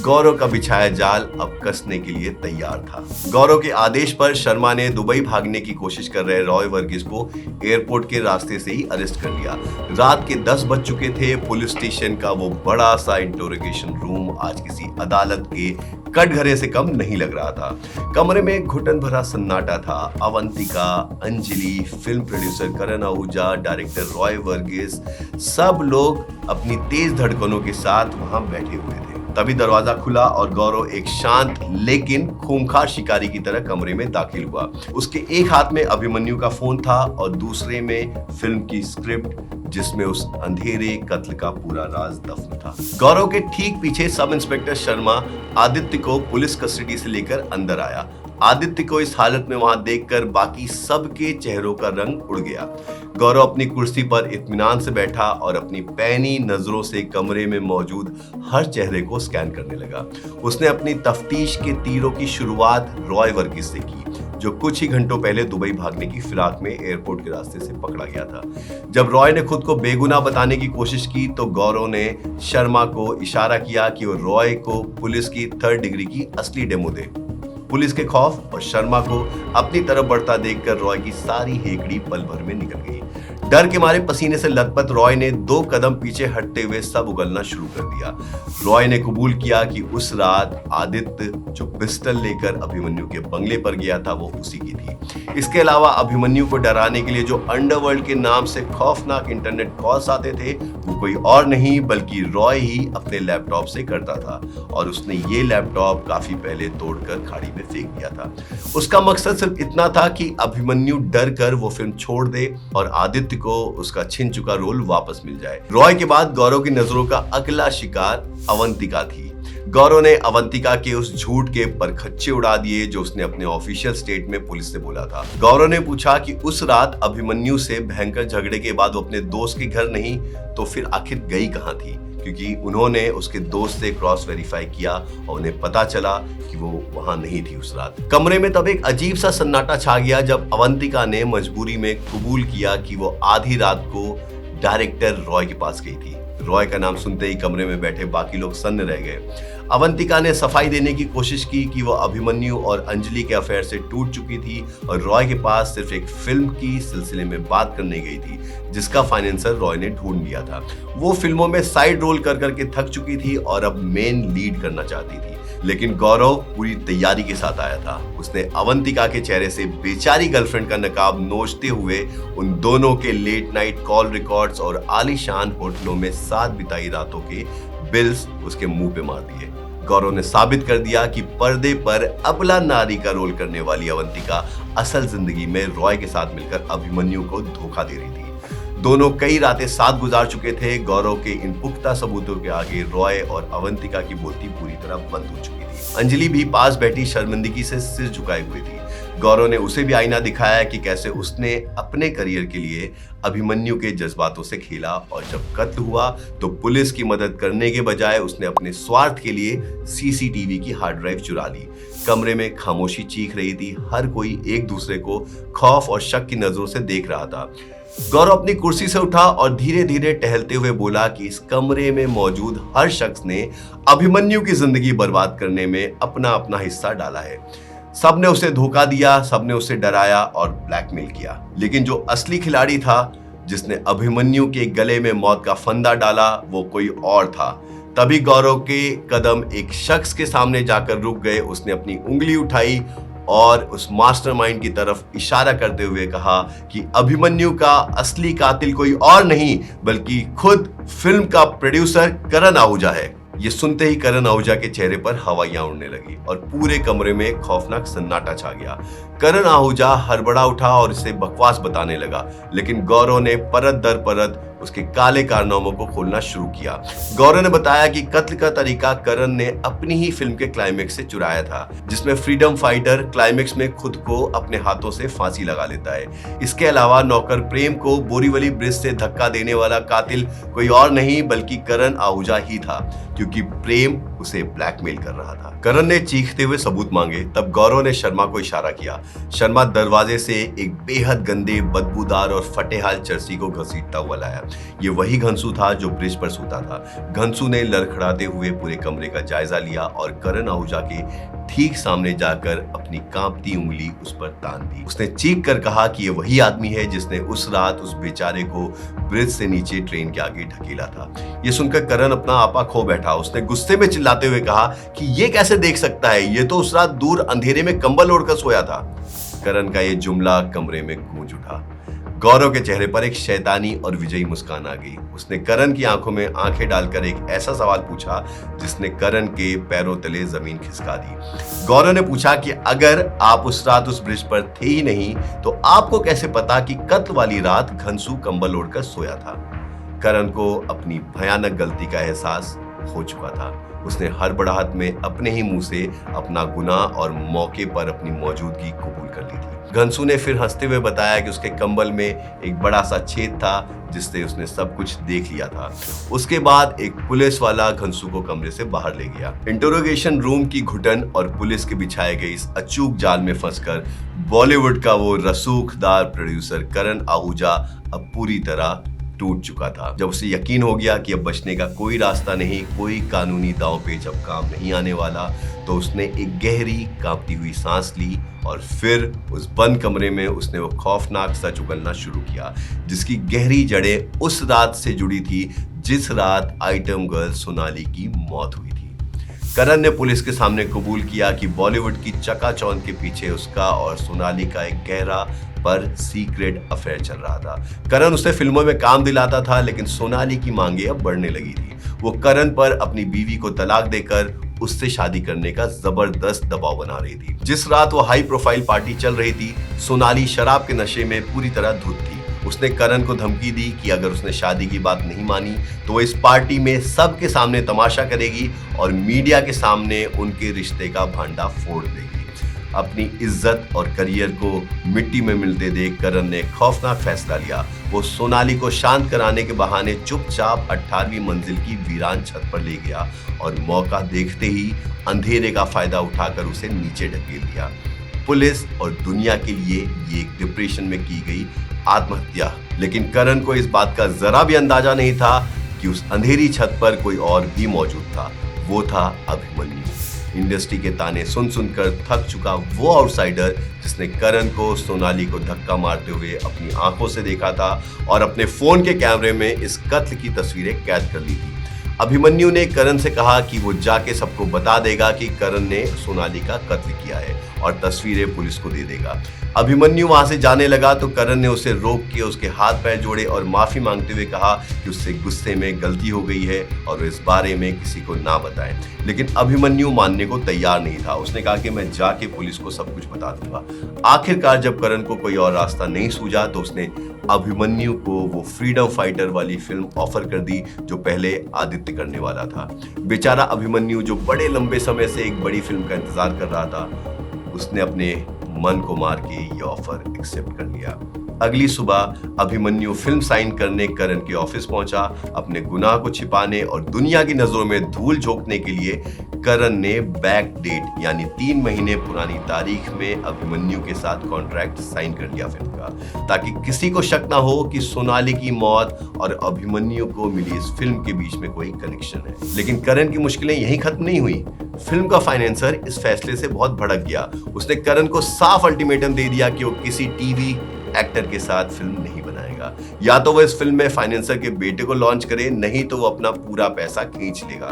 गौरव का बिछाया जाल अब कसने के लिए तैयार था। गौरव के आदेश पर शर्मा ने दुबई भागने की कोशिश कर रहे रॉय वर्गीस को एयरपोर्ट के रास्ते से ही अरेस्ट कर लिया। रात के 10 बज चुके थे। पुलिस स्टेशन का वो बड़ा सा इंटरोगेशन रूम आज किसी अदालत के कटघरे से कम नहीं लग रहा था। कमरे में घुटन भरा सन्नाटा था। अवंतिका, अंजलि, फिल्म प्रोड्यूसर करण आहूजा, डायरेक्टर रॉय वर्गीस, सब लोग अपनी तेज धड़कनों के साथ वहां बैठे हुए थे। तभी दरवाजा खुला और गौरव एक शांत लेकिन खूंखार शिकारी की तरह कमरे में दाखिल हुआ। उसके एक हाथ में अभिमन्यु का फोन था और दूसरे में फिल्म की स्क्रिप्ट जिसमें उस अंधेरे कत्ल का पूरा राज दफन था। गौरव के ठीक पीछे सब इंस्पेक्टर शर्मा आदित्य को पुलिस कस्टडी से लेकर अंदर आया। आदित्य को इस हालत में वहां देखकर बाकी सबके चेहरों का रंग उड़ गया। गौरव अपनी कुर्सी पर इत्मीनान से बैठा और अपनी पैनी नजरों से कमरे में मौजूद हर चेहरे को स्कैन करने लगा। उसने अपनी तफ्तीश के तीरों की शुरुआत रॉय वर्गीस से की, जो कुछ ही घंटों पहले दुबई भागने की फिराक में एयरपोर्ट के रास्ते से पकड़ा गया था। जब रॉय ने खुद को बेगुनाह बताने की कोशिश की तो गौरव ने शर्मा को इशारा किया कि वो रॉय को पुलिस की 3rd डिग्री की असली डेमो दे। पुलिस के खौफ और शर्मा को अपनी तरफ बढ़ता देखकर रॉय की सारी हेकड़ी पल भर में निकल गई। डर के मारे पसीने से लथपथ रॉय ने 2 कदम पीछे हटते हुए सब उगलना शुरू कर दिया। रॉय ने कबूल किया कि उस रात आदित्य जो पिस्टल लेकर अभिमन्यु के बंगले पर गया था वो उसी की थी। इसके अलावा अभिमन्यु को डराने के लिए जो अंडरवर्ल्ड के नाम से खौफनाक इंटरनेट कॉल्स आते थे वो कोई और नहीं बल्कि रॉय ही अपने लैपटॉप से करता था और उसने ये लैपटॉप काफी पहले तोड़कर खाड़ी में फेंक दिया था। उसका मकसद सिर्फ इतना था कि अभिमन्यु डर कर वो फिल्म छोड़ दे और आदित्य को उसका छिन चुका रोल वापस मिल जाए। रॉय के बाद गौरव की नजरों का अगला शिकार अवंतिका थी। गौरव ने अवंतिका के उस झूठ के परखच्चे उड़ा दिए जो उसने अपने ऑफिशियल स्टेट में पुलिस से बोला था। गौरव ने पूछा कि उस रात अभिमन्यु से भयंकर झगड़े के बाद वो अपने दोस्त के घर नहीं तो फिर आखिर गई कहां थी, क्योंकि उन्होंने उसके दोस्त से क्रॉस वेरीफाई किया और उन्हें पता चला कि वो वहां नहीं थी उस रात। कमरे में तब एक अजीब सा सन्नाटा छा गया जब अवंतिका ने मजबूरी में कबूल किया कि वो आधी रात को डायरेक्टर रॉय के पास गई थी। रॉय का नाम सुनते ही कमरे में बैठे बाकी लोग सन्न रह गए। अवंतिका ने सफाई देने की कोशिश की कि वो अभिमन्यु और अंजलि के अफेयर से टूट चुकी थी और रॉय के पास सिर्फ एक फिल्म की सिलसिले में बात करने गई थी जिसका फाइनेंसर रॉय ने ढूंढ लिया था। वो फिल्मों में साइड रोल कर करके थक चुकी थी और अब मेन लीड करना चाहती थी, लेकिन गौरव पूरी तैयारी के साथ आया था। उसने अवंतिका के चेहरे से बेचारी गर्लफ्रेंड का नकाब नोचते हुए उन दोनों के लेट नाइट कॉल रिकॉर्ड्स और आलीशान होटलों में साथ बिताई रातों के बिल्स उसके मुंह पे मार दिए। गौरव ने साबित कर दिया कि पर्दे पर अबला नारी का रोल करने वाली अवंतिका असल जिंदगी में रॉय के साथ मिलकर अभिमन्यु को धोखा दे रही थी। दोनों कई रातें साथ गुजार चुके थे। गौरव के इन पुख्ता सबूतों के आगे रॉय और अवंतिका की बोलती पूरी तरह बंद हो चुकी थी। अंजलि भी पास बैठी शर्मिंदगी से सिर झुकाए हुई थी। गौरव ने उसे भी आईना दिखाया कि कैसे उसने अपने करियर के लिए अभिमन्यु के जज्बातों से खेला और जब कत्ल हुआ तो पुलिस की मदद करने के बजाय उसने अपने स्वार्थ के लिए सीसीटीवी की हार्ड ड्राइव चुरा ली। कमरे में खामोशी चीख रही थी। हर कोई एक दूसरे को खौफ और शक की नजरों से देख रहा था। गौरव अपनी कुर्सी से उठा और धीरे धीरे टहलते हुए बोला कि इस कमरे में मौजूद हर शख्स ने अभिमन्यु की जिंदगी बर्बाद करने में अपना अपना हिस्सा डाला है। सबने उसे धोखा दिया, सबने उसे डराया और ब्लैकमेल किया, लेकिन जो असली खिलाड़ी था जिसने अभिमन्यु के गले में मौत का फंदा डाला वो कोई और था। तभी गौरव के कदम एक शख्स के सामने जाकर रुक गए। उसने अपनी उंगली उठाई और उस मास्टरमाइंड की तरफ इशारा करते हुए कहा कि अभिमन्यु का असली कातिल कोई और नहीं बल्कि खुद फिल्म का प्रोड्यूसर करण आहूजा है। ये सुनते ही करण आहूजा के चेहरे पर हवाइयां उड़ने लगी और पूरे कमरे में खौफनाक सन्नाटा छा गया। करण आहूजा हड़बड़ा उठा और इसे बकवास बताने लगा, लेकिन गौरव ने परत दर परत उसके काले कारनामों को खोलना शुरू किया। गौरव ने बताया कि कत्ल का तरीका करण ने अपनी ही फिल्म के क्लाइमेक्स से चुराया था, जिसमें फ्रीडम फाइटर क्लाइमेक्स में खुद को अपने हाथों से फांसी लगा लेता है। इसके अलावा नौकर प्रेम को बोरीवली ब्रिज से धक्का देने वाला कातिल कोई और नहीं बल्कि करण आहूजा ही था, क्योंकि प्रेम उसे ब्लैकमेल कर रहा था। करण ने चीखते हुए सबूत मांगे। तब गौरव ने शर्मा को इशारा किया। शर्मा दरवाजे से एक बेहद गंदे, बदबूदार और फटेहाल चर्सी को घसीटता हुआ लाया। ये वही घनसू था जो ब्रिज पर सोता था। घनसू ने लड़खड़ाते हुए पूरे कमरे का जायजा लिया और करण आहूजा के ठीक सामने जाकर अपनी कांपती उंगली उस पर तान दी। उसने चीख कर कहा कि ये वही आदमी है जिसने उस रात उस बेचारे को ब्रिज से नीचे ट्रेन के आगे ढकेला था। ये सुनकर करण अपना आपा खो बैठा। उसने गुस्से में चिल्लाते हुए कहा कि ये कैसे देख सकता है, ये तो उस रात दूर अंधेरे में कंबल ओढ़कर सोया था। करण का ये जुमला कमरे में गूंज उठा। गौरव के चेहरे पर एक शैतानी और विजयी मुस्कान आ गई। उसने करण की आंखों में आंखें डालकर एक ऐसा सवाल पूछा जिसने करण के पैरों तले जमीन खिसका दी। गौरव ने पूछा कि अगर आप उस रात उस ब्रिज पर थे ही नहीं तो आपको कैसे पता कि कत्ल वाली रात घनसू कंबल ओढ़कर सोया था। करण को अपनी भयानक गलती का एहसास हो चुका था। उसने हड़बड़ाहट में अपने ही मुंह से अपना गुनाह और मौके पर अपनी मौजूदगी कबूल कर ली थी। घनसू ने फिर हंसते हुए बताया कि उसके कंबल में एक बड़ा सा छेद था जिससे उसने सब कुछ देख लिया था। उसके बाद एक पुलिस वाला घनसू को कमरे से बाहर ले गया। इंटरोगेशन रूम की घुटन और पुलिस के बिछाए गए इस अचूक जाल में फंसकर बॉलीवुड का वो रसूखदार प्रोड्यूसर करण आहूजा अब पूरी तरह टूट चुका था। जब उसे यकीन हो गया कि अब बचने का कोई रास्ता नहीं, कोई कानूनी दांव पेच अब काम नहीं आने वाला, तो उसने एक गहरी कांपती हुई सांस ली और फिर उस बंद कमरे में उसने वो खौफनाक सच उगलना शुरू किया, जिसकी गहरी जड़ें उस रात से जुड़ी थी जिस रात आइटम गर्ल सोनाली की मौत हुई थी। करण ने पुलिस के सामने कबूल किया कि बॉलीवुड की चकाचौंध के पीछे उसका और सोनाली का एक गहरा पर सीक्रेट अफेयर चल रहा था। करण उसे फिल्मों में काम दिलाता था, लेकिन सोनाली की मांगे अब बढ़ने लगी थी। वो करण पर अपनी बीवी को तलाक देकर उससे शादी करने का जबरदस्त दबाव बना रही थी। जिस रात वो हाई प्रोफाइल पार्टी चल रही थी, सोनाली शराब के नशे में पूरी तरह धुत थी। उसने करण को धमकी दी कि अगर उसने शादी की बात नहीं मानी तो वो इस पार्टी में सबके सामने तमाशा करेगी और मीडिया के सामने उनके रिश्ते का भांडा फोड़ देगी। अपनी इज्जत और करियर को मिट्टी में मिलते देख करण ने खौफनाक फैसला लिया। वो सोनाली को शांत कराने के बहाने चुपचाप 18वीं मंजिल की वीरान छत पर ले गया और मौका देखते ही अंधेरे का फायदा उठाकर उसे नीचे ढकेल दिया। पुलिस और दुनिया के लिए ये एक डिप्रेशन में की गई आत्महत्या, लेकिन करण को इस बात का जरा भी अंदाजा नहीं था कि उस अंधेरी छत पर कोई और भी मौजूद था। वो था अभिमन्यु, इंडस्ट्री के ताने सुन सुनकर थक चुका वो आउटसाइडर जिसने करण को सोनाली को धक्का मारते हुए अपनी आंखों से देखा था और अपने फोन के कैमरे में इस कत्ल की तस्वीरें कैद कर ली थी। अभिमन्यु ने करण से कहा कि वो जाके सबको बता देगा कि करण ने सोनाली का कत्ल किया है और तस्वीरें पुलिस को दे देगा। अभिमन्यु वहां से जाने लगा तो करण ने उसे रोक के उसके हाथ पैर जोड़े और माफी मांगते हुए कहा कि उससे गुस्से में गलती हो गई है और इस बारे में किसी को ना बताएं। लेकिन अभिमन्यु मानने को तैयार नहीं था। उसने कहा कि मैं जाके पुलिस को सब कुछ बता दूंगा। आखिरकार जब करण को कोई और रास्ता नहीं सूझा तो उसने अभिमन्यु को वो फ्रीडम फाइटर वाली फिल्म ऑफर कर दी जो पहले आदित्य करने वाला था। बेचारा अभिमन्यु जो बड़े लंबे समय से एक बड़ी फिल्म का इंतजार कर रहा था, उसने अपने मन को मार के ये ऑफर एक्सेप्ट कर लिया। अगली सुबह अभिमन्यु फिल्म साइन करने करण के ऑफिस पहुंचा। अपने गुनाह को छिपाने और दुनिया की नजरों में धूल झोंकने के लिए करण ने बैक डेट यानी 3 महीने पुरानी तारीख में अभिमन्यु के साथ कॉन्ट्रैक्ट साइन कर लिया फिल्म का, ताकि किसी को शक ना हो कि सोनाली की मौत और अभिमन्यु को मिली इस फिल्म के बीच में कोई कनेक्शन है। लेकिन करण की मुश्किलें यहीं खत्म नहीं हुई। फिल्म का फाइनेंसर इस फैसले से बहुत भड़क गया। उसने करण को साफ अल्टीमेटम दे दिया कि वो किसी टीवी एक्टर के साथ फिल्म नहीं बनाएगा। या तो वो इस फिल्म में फाइनेंसर के बेटे को लॉन्च करे, नहीं तो वो अपना पूरा पैसा खींच लेगा।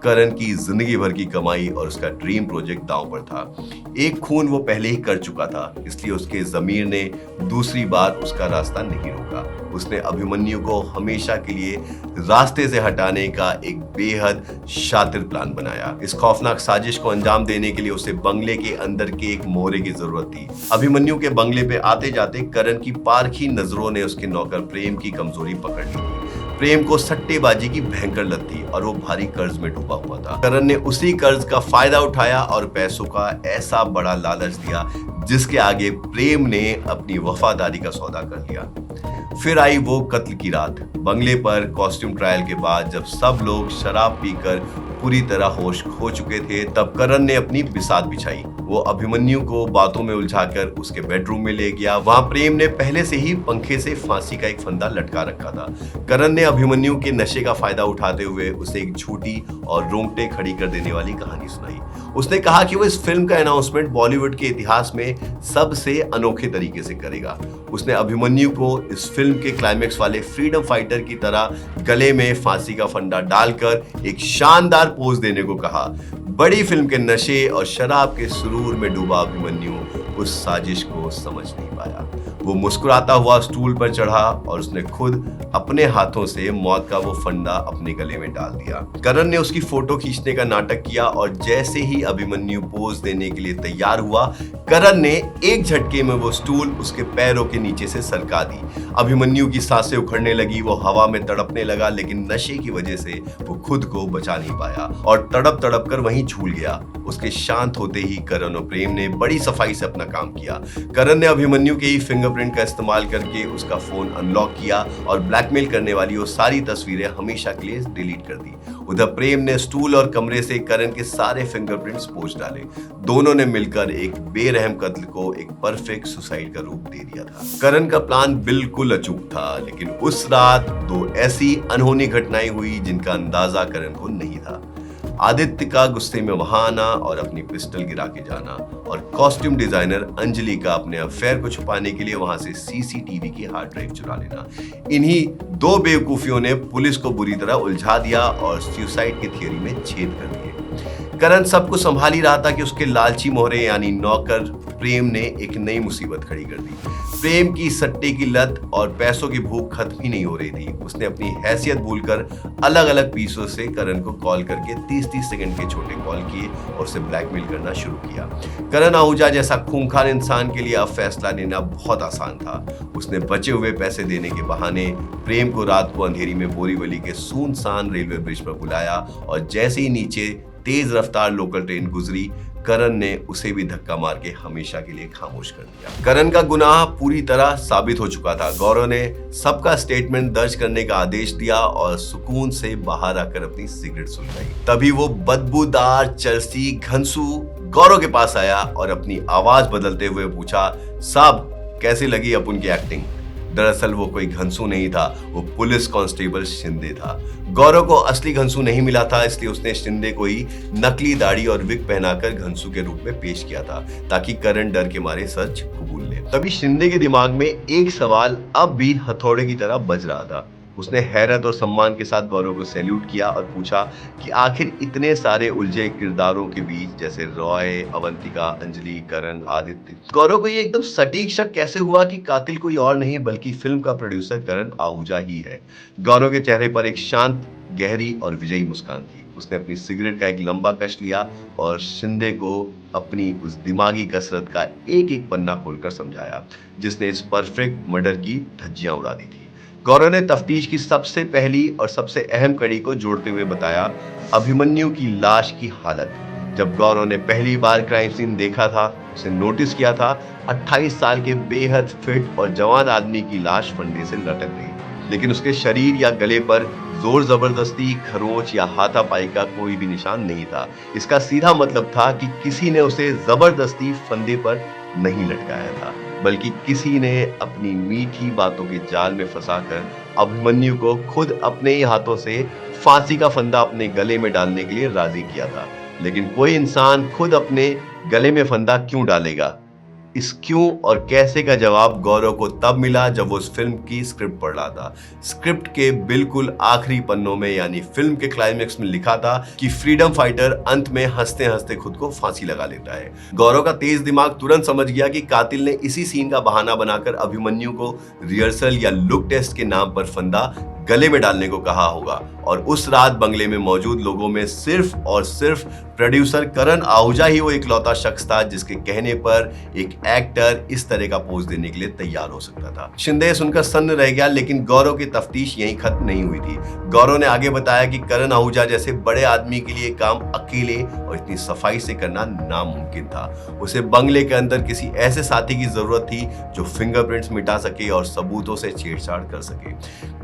करण की जिंदगी भर की कमाई और उसका ड्रीम प्रोजेक्ट दांव पर था। एक खून वो पहले ही कर चुका था, इसलिए उसके जमीर ने दूसरी बार उसका रास्ता नहीं रोका। उसने अभिमन्यु को हमेशा के लिए रास्ते से हटाने का एक बेहद शातिर प्लान बनाया। इस खौफनाक साजिश को अंजाम देने के लिए उसे बंगले के अंदर के एक मोहरे की जरूरत थी। अभिमन्यु के बंगले पे आते जाते करण की पारखी नजरों ने उसके नौकर प्रेम की कमजोरी पकड़ ली थी। प्रेम को सट्टेबाजी की भयंकर लत थी और वो भारी कर्ज में डूबा हुआ था। करण ने उसी कर्ज का फायदा उठाया और पैसों का ऐसा बड़ा लालच दिया जिसके आगे प्रेम ने अपनी वफादारी का सौदा कर लिया। फिर आई वो कत्ल की रात। बंगले पर कॉस्ट्यूम ट्रायल के बाद जब सब लोग शराब पीकर पूरी तरह होश खो चुके थे, तब करण ने अपनी बिसात बिछाई। वो अभिमन्यु को बातों में उलझाकर उसके बेडरूम में ले गया। वहां प्रेम ने पहले से ही पंखे से फांसी का एक फंदा लटका रखा था। करण ने अभिमन्यु के नशे का फायदा उठाते हुए उसे एक झूठी और रोंगटे खड़ी कर देने वाली कहानी सुनाई। उसने कहा कि वो इस फिल्म का अनाउंसमेंट बॉलीवुड के इतिहास में सबसे अनोखे तरीके से करेगा। उसने अभिमन्यु को इस फिल्म के क्लाइमेक्स वाले फ्रीडम फाइटर की तरह गले में फांसी का फंदा डालकर एक शानदार पोज देने को कहा। बड़ी फिल्म के नशे और शराब के सुरूर में डूबा अभिमन्यु उस साजिश को समझ नहीं पाया। वो मुस्कुराता हुआ स्टूल पर चढ़ा और उसने खुद अपने हाथों से मौत का वो फंदा अपने गले में डाल दिया। करण ने उसकी फोटो खींचने का नाटक किया और जैसे ही अभिमन्यु पोज देने के लिए तैयार हुआ, करण ने एक झटके में वो स्टूल उसके पैरों के नीचे से सरका दी। अभिमन्यु की सांसें उखड़ने लगी, वो हवा में तड़पने लगा, लेकिन नशे की वजह से वो खुद को बचा नहीं पाया और तड़प तड़प कर वहीं झूल गया। उसके शांत होते ही करण और प्रेम ने बड़ी सफाई से अपना काम किया। करण ने अभिमन्यु के ही फिंगर फिंगरप्रिंट का इस्तेमाल करके उसका फोन अनलॉक किया और ब्लैकमेल करने वाली वो सारी तस्वीरें हमेशा के लिए डिलीट कर दी। उधर प्रेम ने स्टूल और कमरे से करण के सारे फिंगरप्रिंट्स पोंछ डाले। दोनों ने मिलकर एक बेरहम कत्ल को एक परफेक्ट सुसाइड का रूप दे दिया था। करण का प्लान बिल्कुल अचूक था, लेकिन उस रात दो ऐसी अनहोनी घटनाएं हुई जिनका अंदाजा करण को नहीं था। आदित्य का गुस्से में वहां आना और अपनी पिस्टल गिरा के जाना, और कॉस्ट्यूम डिजाइनर अंजलि का अपने अफेयर को छुपाने के लिए वहां से सीसीटीवी की हार्ड ड्राइव चुरा लेना। इन्हीं दो बेवकूफियों ने पुलिस को बुरी तरह उलझा दिया और सुसाइड की थियरी में छेद कर दिए। करण सब कुछ संभाल ही रहा था कि उसके लालची मोहरे यानी नौकर प्रेम ने एक नई मुसीबत खड़ी कर दी। प्रेम की सट्टे की लत और पैसों की भूख खत्म ही नहीं हो रही थी। उसने अपनी हैसियत भूलकर अलग अलग पीसों से करण को कॉल करके 30-30 सेकंड के छोटे कॉल किए और उसे ब्लैकमेल करना शुरू किया। करण आहूजा जैसा खूंखार इंसान के लिए अब फैसला लेना बहुत आसान था। उसने बचे हुए पैसे देने के बहाने प्रेम को रात को अंधेरी में बोरीवली के सुनसान रेलवे ब्रिज पर बुलाया, और जैसे ही नीचे तेज रफ्तार लोकल ट्रेन गुजरी, करण ने उसे भी धक्का मार के हमेशा के लिए खामोश कर दिया। करण का गुनाह पूरी तरह साबित हो चुका था। गौरव ने सबका स्टेटमेंट दर्ज करने का आदेश दिया और सुकून से बाहर आकर अपनी सिगरेट सुलगाई। तभी वो बदबूदार चरसी घनसू गौरव के पास आया और अपनी आवाज बदलते हुए पूछा, साहब कैसी लगी अपन की एक्टिंग? दरअसल वो कोई घनसू नहीं था, वो पुलिस कांस्टेबल शिंदे था। गौरव को असली घनसू नहीं मिला था, इसलिए उसने शिंदे को ही नकली दाढ़ी और विग पहनाकर घनसू के रूप में पेश किया था, ताकि करण डर के मारे सच कबूल ले। तभी शिंदे के दिमाग में एक सवाल अब भी हथौड़े की तरह बज रहा था। उसने हैरत और सम्मान के साथ गौरव को सैल्यूट किया और पूछा कि आखिर इतने सारे उलझे किरदारों के बीच, जैसे रॉय, अवंतिका, अंजलि, करण, आदित्य, गौरव को ये एकदम सटीक शक कैसे हुआ कि कातिल कोई और नहीं बल्कि फिल्म का प्रोड्यूसर करण आहूजा ही है। गौरव के चेहरे पर एक शांत, गहरी और विजयी मुस्कान थी। उसने अपनी सिगरेट का एक लंबा कश लिया और शिंदे को अपनी उस दिमागी कसरत का एक एक पन्ना खोलकर समझाया, जिसने इस परफेक्ट मर्डर की धज्जियां उड़ा दी थी। गौरव ने तफ्तीश की सबसे पहली और सबसे अहम कड़ी को जोड़ते हुए बताया, अभिमन्यु की लाश की हालत। जब गौरव ने पहली बार क्राइम सीन देखा था, उसे नोटिस किया था 28 साल के बेहद फिट और जवान आदमी की लाश फंदे से लटक रही, लेकिन उसके शरीर या गले पर जोर जबरदस्ती, खरोंच या हाथापाई का कोई भी निशान नहीं था। इसका सीधा मतलब था कि किसी ने उसे जबरदस्ती फंदे पर नहीं लटकाया था, बल्कि किसी ने अपनी मीठी बातों के जाल में फंसाकर अभिमन्यु को खुद अपने ही हाथों से फांसी का फंदा अपने गले में डालने के लिए राजी किया था। लेकिन कोई इंसान खुद अपने गले में फंदा क्यों डालेगा? इस क्यों और कैसे का जवाब गौरव को तब मिला जब वो उस फिल्म की स्क्रिप्ट पढ़ रहा था। स्क्रिप्ट के बिल्कुल आखिरी पन्नों में यानी फिल्म के क्लाइमेक्स में लिखा था कि फ्रीडम फाइटर अंत में हंसते हंसते खुद को फांसी लगा लेता है। गौरव का तेज दिमाग तुरंत समझ गया कि कातिल ने इसी सीन का बहाना बनाकर अभिमन्यु को रिहर्सल या लुक टेस्ट के नाम पर फंदा गले में डालने को कहा होगा, और उस रात बंगले में मौजूद लोगों में सिर्फ और सिर्फ प्रोड्यूसर करण आहूजा ही वो इकलौता शख्स था जिसके कहने पर एक एक्टर इस तरह का पोज देने के लिए तैयार हो सकता था। शिंदे सुनकर सन्न रह गया, लेकिन गौरव की तफ्तीश यहीं खत्म नहीं हुई थी। गौरव ने आगे बताया कि करण आहूजा जैसे बड़े आदमी के लिए काम अकेले और इतनी सफाई से करना नामुमकिन था। उसे बंगले के अंदर किसी ऐसे साथी की जरूरत थी जो फिंगरप्रिंट्स मिटा सके और सबूतों से छेड़छाड़ कर सके।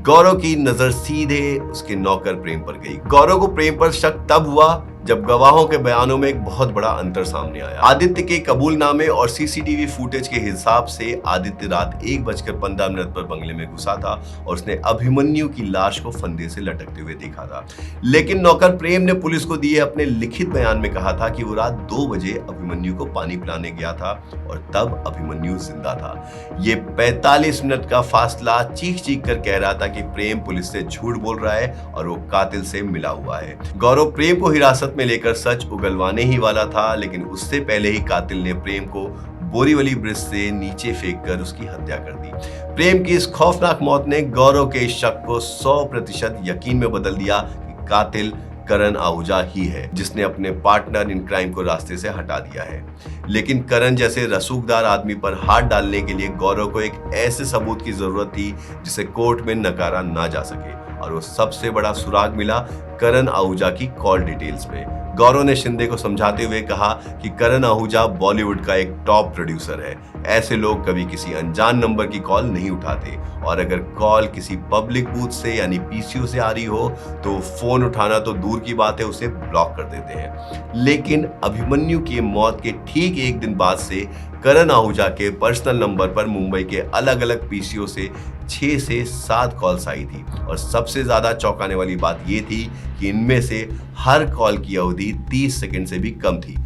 गौरव की नजर सीधे उसके नौकर प्रेम पर गई। गौरव को प्रेम पर शक तब हुआ जब गवाहों के बयानों में एक बहुत बड़ा अंतर सामने आया। आदित्य के कबूलनामे और सीसीटीवी फुटेज के हिसाब से आदित्य रात 1:15 पर बंगले में घुसा था और उसने अभिमन्यु की लाश को फंदे से लटकते हुए देखा था। लेकिन नौकर प्रेम ने पुलिस को दिए अपने लिखित बयान में कहा था कि वो रात 2 बजे अभिमन्यु को पानी पिलाने गया था और तब अभिमन्यु जिंदा था। ये 45 मिनट का फासला चीख चीख कर कह रहा था कि प्रेम पुलिस से झूठ बोल रहा है और वो कातिल से मिला हुआ है। गौरव प्रेम को हिरासत में लेकर सच उगलवाने ही वाला था, लेकिन उससे पहले ही कातिल ने प्रेम को बोरीवली ब्रिज से नीचे फेंककर उसकी हत्या कर दी। प्रेम की इस खौफनाक मौत ने गौरव के इस शक को 100% यकीन में बदल दिया कि कातिल करण आहूजा ही है, जिसने अपने पार्टनर इन क्राइम को रास्ते से हटा दिया है। लेकिन करण जैसे रसूखदार आदमी पर हाथ डालने के लिए गौरव को एक ऐसे सबूत की जरूरत थी जिसे कोर्ट में नकारा ना जा सके, और वो सबसे बड़ा सुराग मिला करण आहूजा की कॉल डिटेल्स में। गौरव ने शिंदे को समझाते हुए कहा कि करण आहूजा बॉलीवुड का एक टॉप प्रोड्यूसर है। ऐसे लोग कभी किसी अनजान नंबर की कॉल नहीं उठाते, और अगर कॉल किसी पब्लिक बूथ से यानी पीसीओ से आ रही हो तो फोन उठाना तो दूर की बात है, उसे ब्लॉक कर देते हैं। लेकिन अभिमन्यु की मौत के ठीक एक दिन बाद से करण आहूजा के पर्सनल नंबर पर मुंबई के अलग अलग पीसीओ से 6 से 7 कॉल्स आई थी, और सबसे ज्यादा चौंकाने वाली बात यह थी कि इनमें से हर कॉल की अवधि 30 सेकंड से भी कम थी।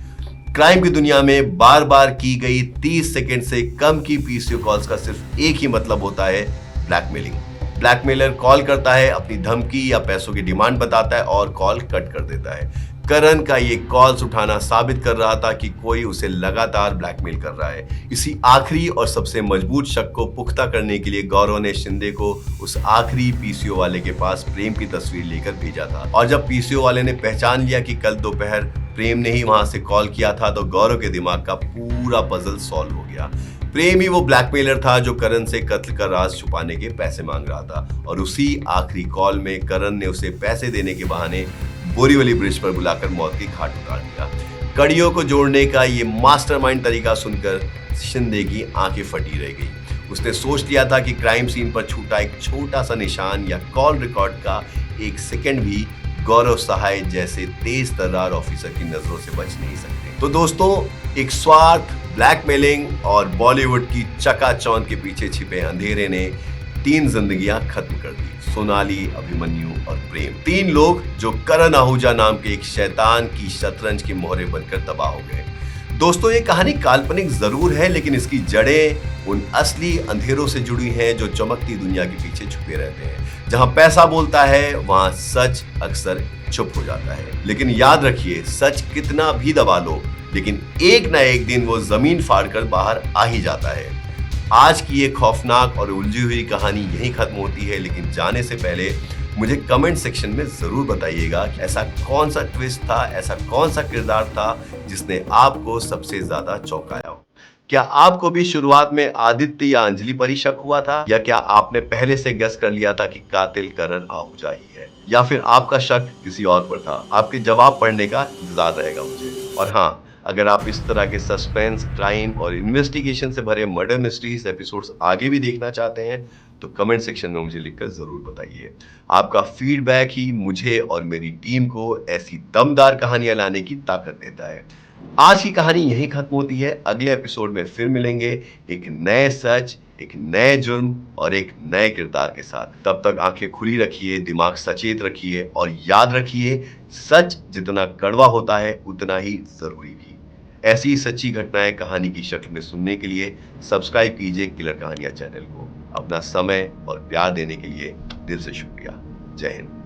क्राइम की दुनिया में बार बार की गई 30 सेकंड से कम की पीसीओ कॉल्स का सिर्फ एक ही मतलब होता है, ब्लैकमेलिंग। ब्लैकमेलर कॉल करता है, अपनी धमकी या पैसों की डिमांड बताता है और कॉल कट कर देता है। करण का ये कॉल्स उठाना साबित कर रहा था कि कोई उसे लगातार ब्लैकमेल कर रहा है। इसी आखिरी और सबसे मजबूत शक को पुख्ता करने के लिए गौरव ने शिंदे को उस आखिरी पीसीओ वाले के पास प्रेम की तस्वीर लेकर भेजा था, और जब पीसीओ वाले ने पहचान लिया कि कल दोपहर प्रेम ने ही वहां से कॉल किया था तो गौरव के दिमाग का पूरा पजल सॉल्व हो गया। प्रेम ही वो ब्लैकमेलर था जो करण से कत्ल का राज छुपाने के पैसे मांग रहा था, और उसी आखिरी कॉल में करण ने उसे पैसे देने के बहाने बोरीवली ब्रिज पर बुलाकर मौत की घाट उतार दिया। कड़ियों को जोड़ने का ये मास्टरमाइंड तरीका सुनकर शिंदे की आंखें फटी रह गई। उसने सोच लिया था कि क्राइम सीन पर छूटा एक छोटा सा निशान या कॉल रिकॉर्ड का एक सेकंड भी गौरव सहाय जैसे तेज तर्रार ऑफिसर की नजरों से बच नहीं सकते। तो दोस्तों, एक स्वार्थ, ब्लैकमेलिंग और बॉलीवुड की चकाचौंध के पीछे छिपे अंधेरे ने 3 जिंदगियां खत्म कर दी, सोनाली, अभिमन्यु और प्रेम। 3 लोग जो करण आहूजा नाम के एक शैतान की शतरंज के मोहरे बनकर तबाह हो गए। दोस्तों, ये कहानी काल्पनिक जरूर है, लेकिन इसकी जड़ें उन असली अंधेरों से जुड़ी हैं जो चमकती दुनिया के पीछे छुपे रहते हैं। जहां पैसा बोलता है वहां सच अक्सर चुप हो जाता है। लेकिन याद रखिए, सच कितना भी दबा लो, लेकिन एक ना एक दिन वो जमीन फाड़कर बाहर आ ही जाता है। आज की ये खौफनाक और उलझी हुई कहानी यहीं खत्म होती है, लेकिन जाने से पहले मुझे कमेंट सेक्शन में जरूर बताइएगा कि ऐसा कौन सा ट्विस्ट था, ऐसा कौन सा किरदार था जिसने आपको सबसे ज्यादा चौंकाया हो। क्या आपको भी शुरुआत में आदित्य या अंजलि पर ही शक हुआ था, या क्या आपने पहले से गेस कर लिया था कि कातिल करण आहूजा ही है, या फिर आपका शक किसी और पर था? आपके जवाब पढ़ने का इंतजार रहेगा मुझे। और हाँ, अगर आप इस तरह के सस्पेंस, क्राइम और इन्वेस्टिगेशन से भरे मर्डर मिस्ट्रीज एपिसोड्स आगे भी देखना चाहते हैं तो कमेंट सेक्शन में मुझे लिखकर जरूर बताइए। आपका फीडबैक ही मुझे और मेरी टीम को ऐसी दमदार कहानियां लाने की ताकत देता है। आज की कहानी यहीं खत्म होती है। अगले एपिसोड में फिर मिलेंगे एक नए सच, एक नए जुर्म और एक नए किरदार के साथ। तब तक आंखें खुली रखिए, दिमाग सचेत रखिए और याद रखिए, सच जितना कड़वा होता है उतना ही जरूरी भी। ऐसी ही सच्ची घटनाएं कहानी की शक्ल में सुनने के लिए सब्सक्राइब कीजिए किलर कहानियां चैनल को। अपना समय और प्यार देने के लिए दिल से शुक्रिया। जय हिंद।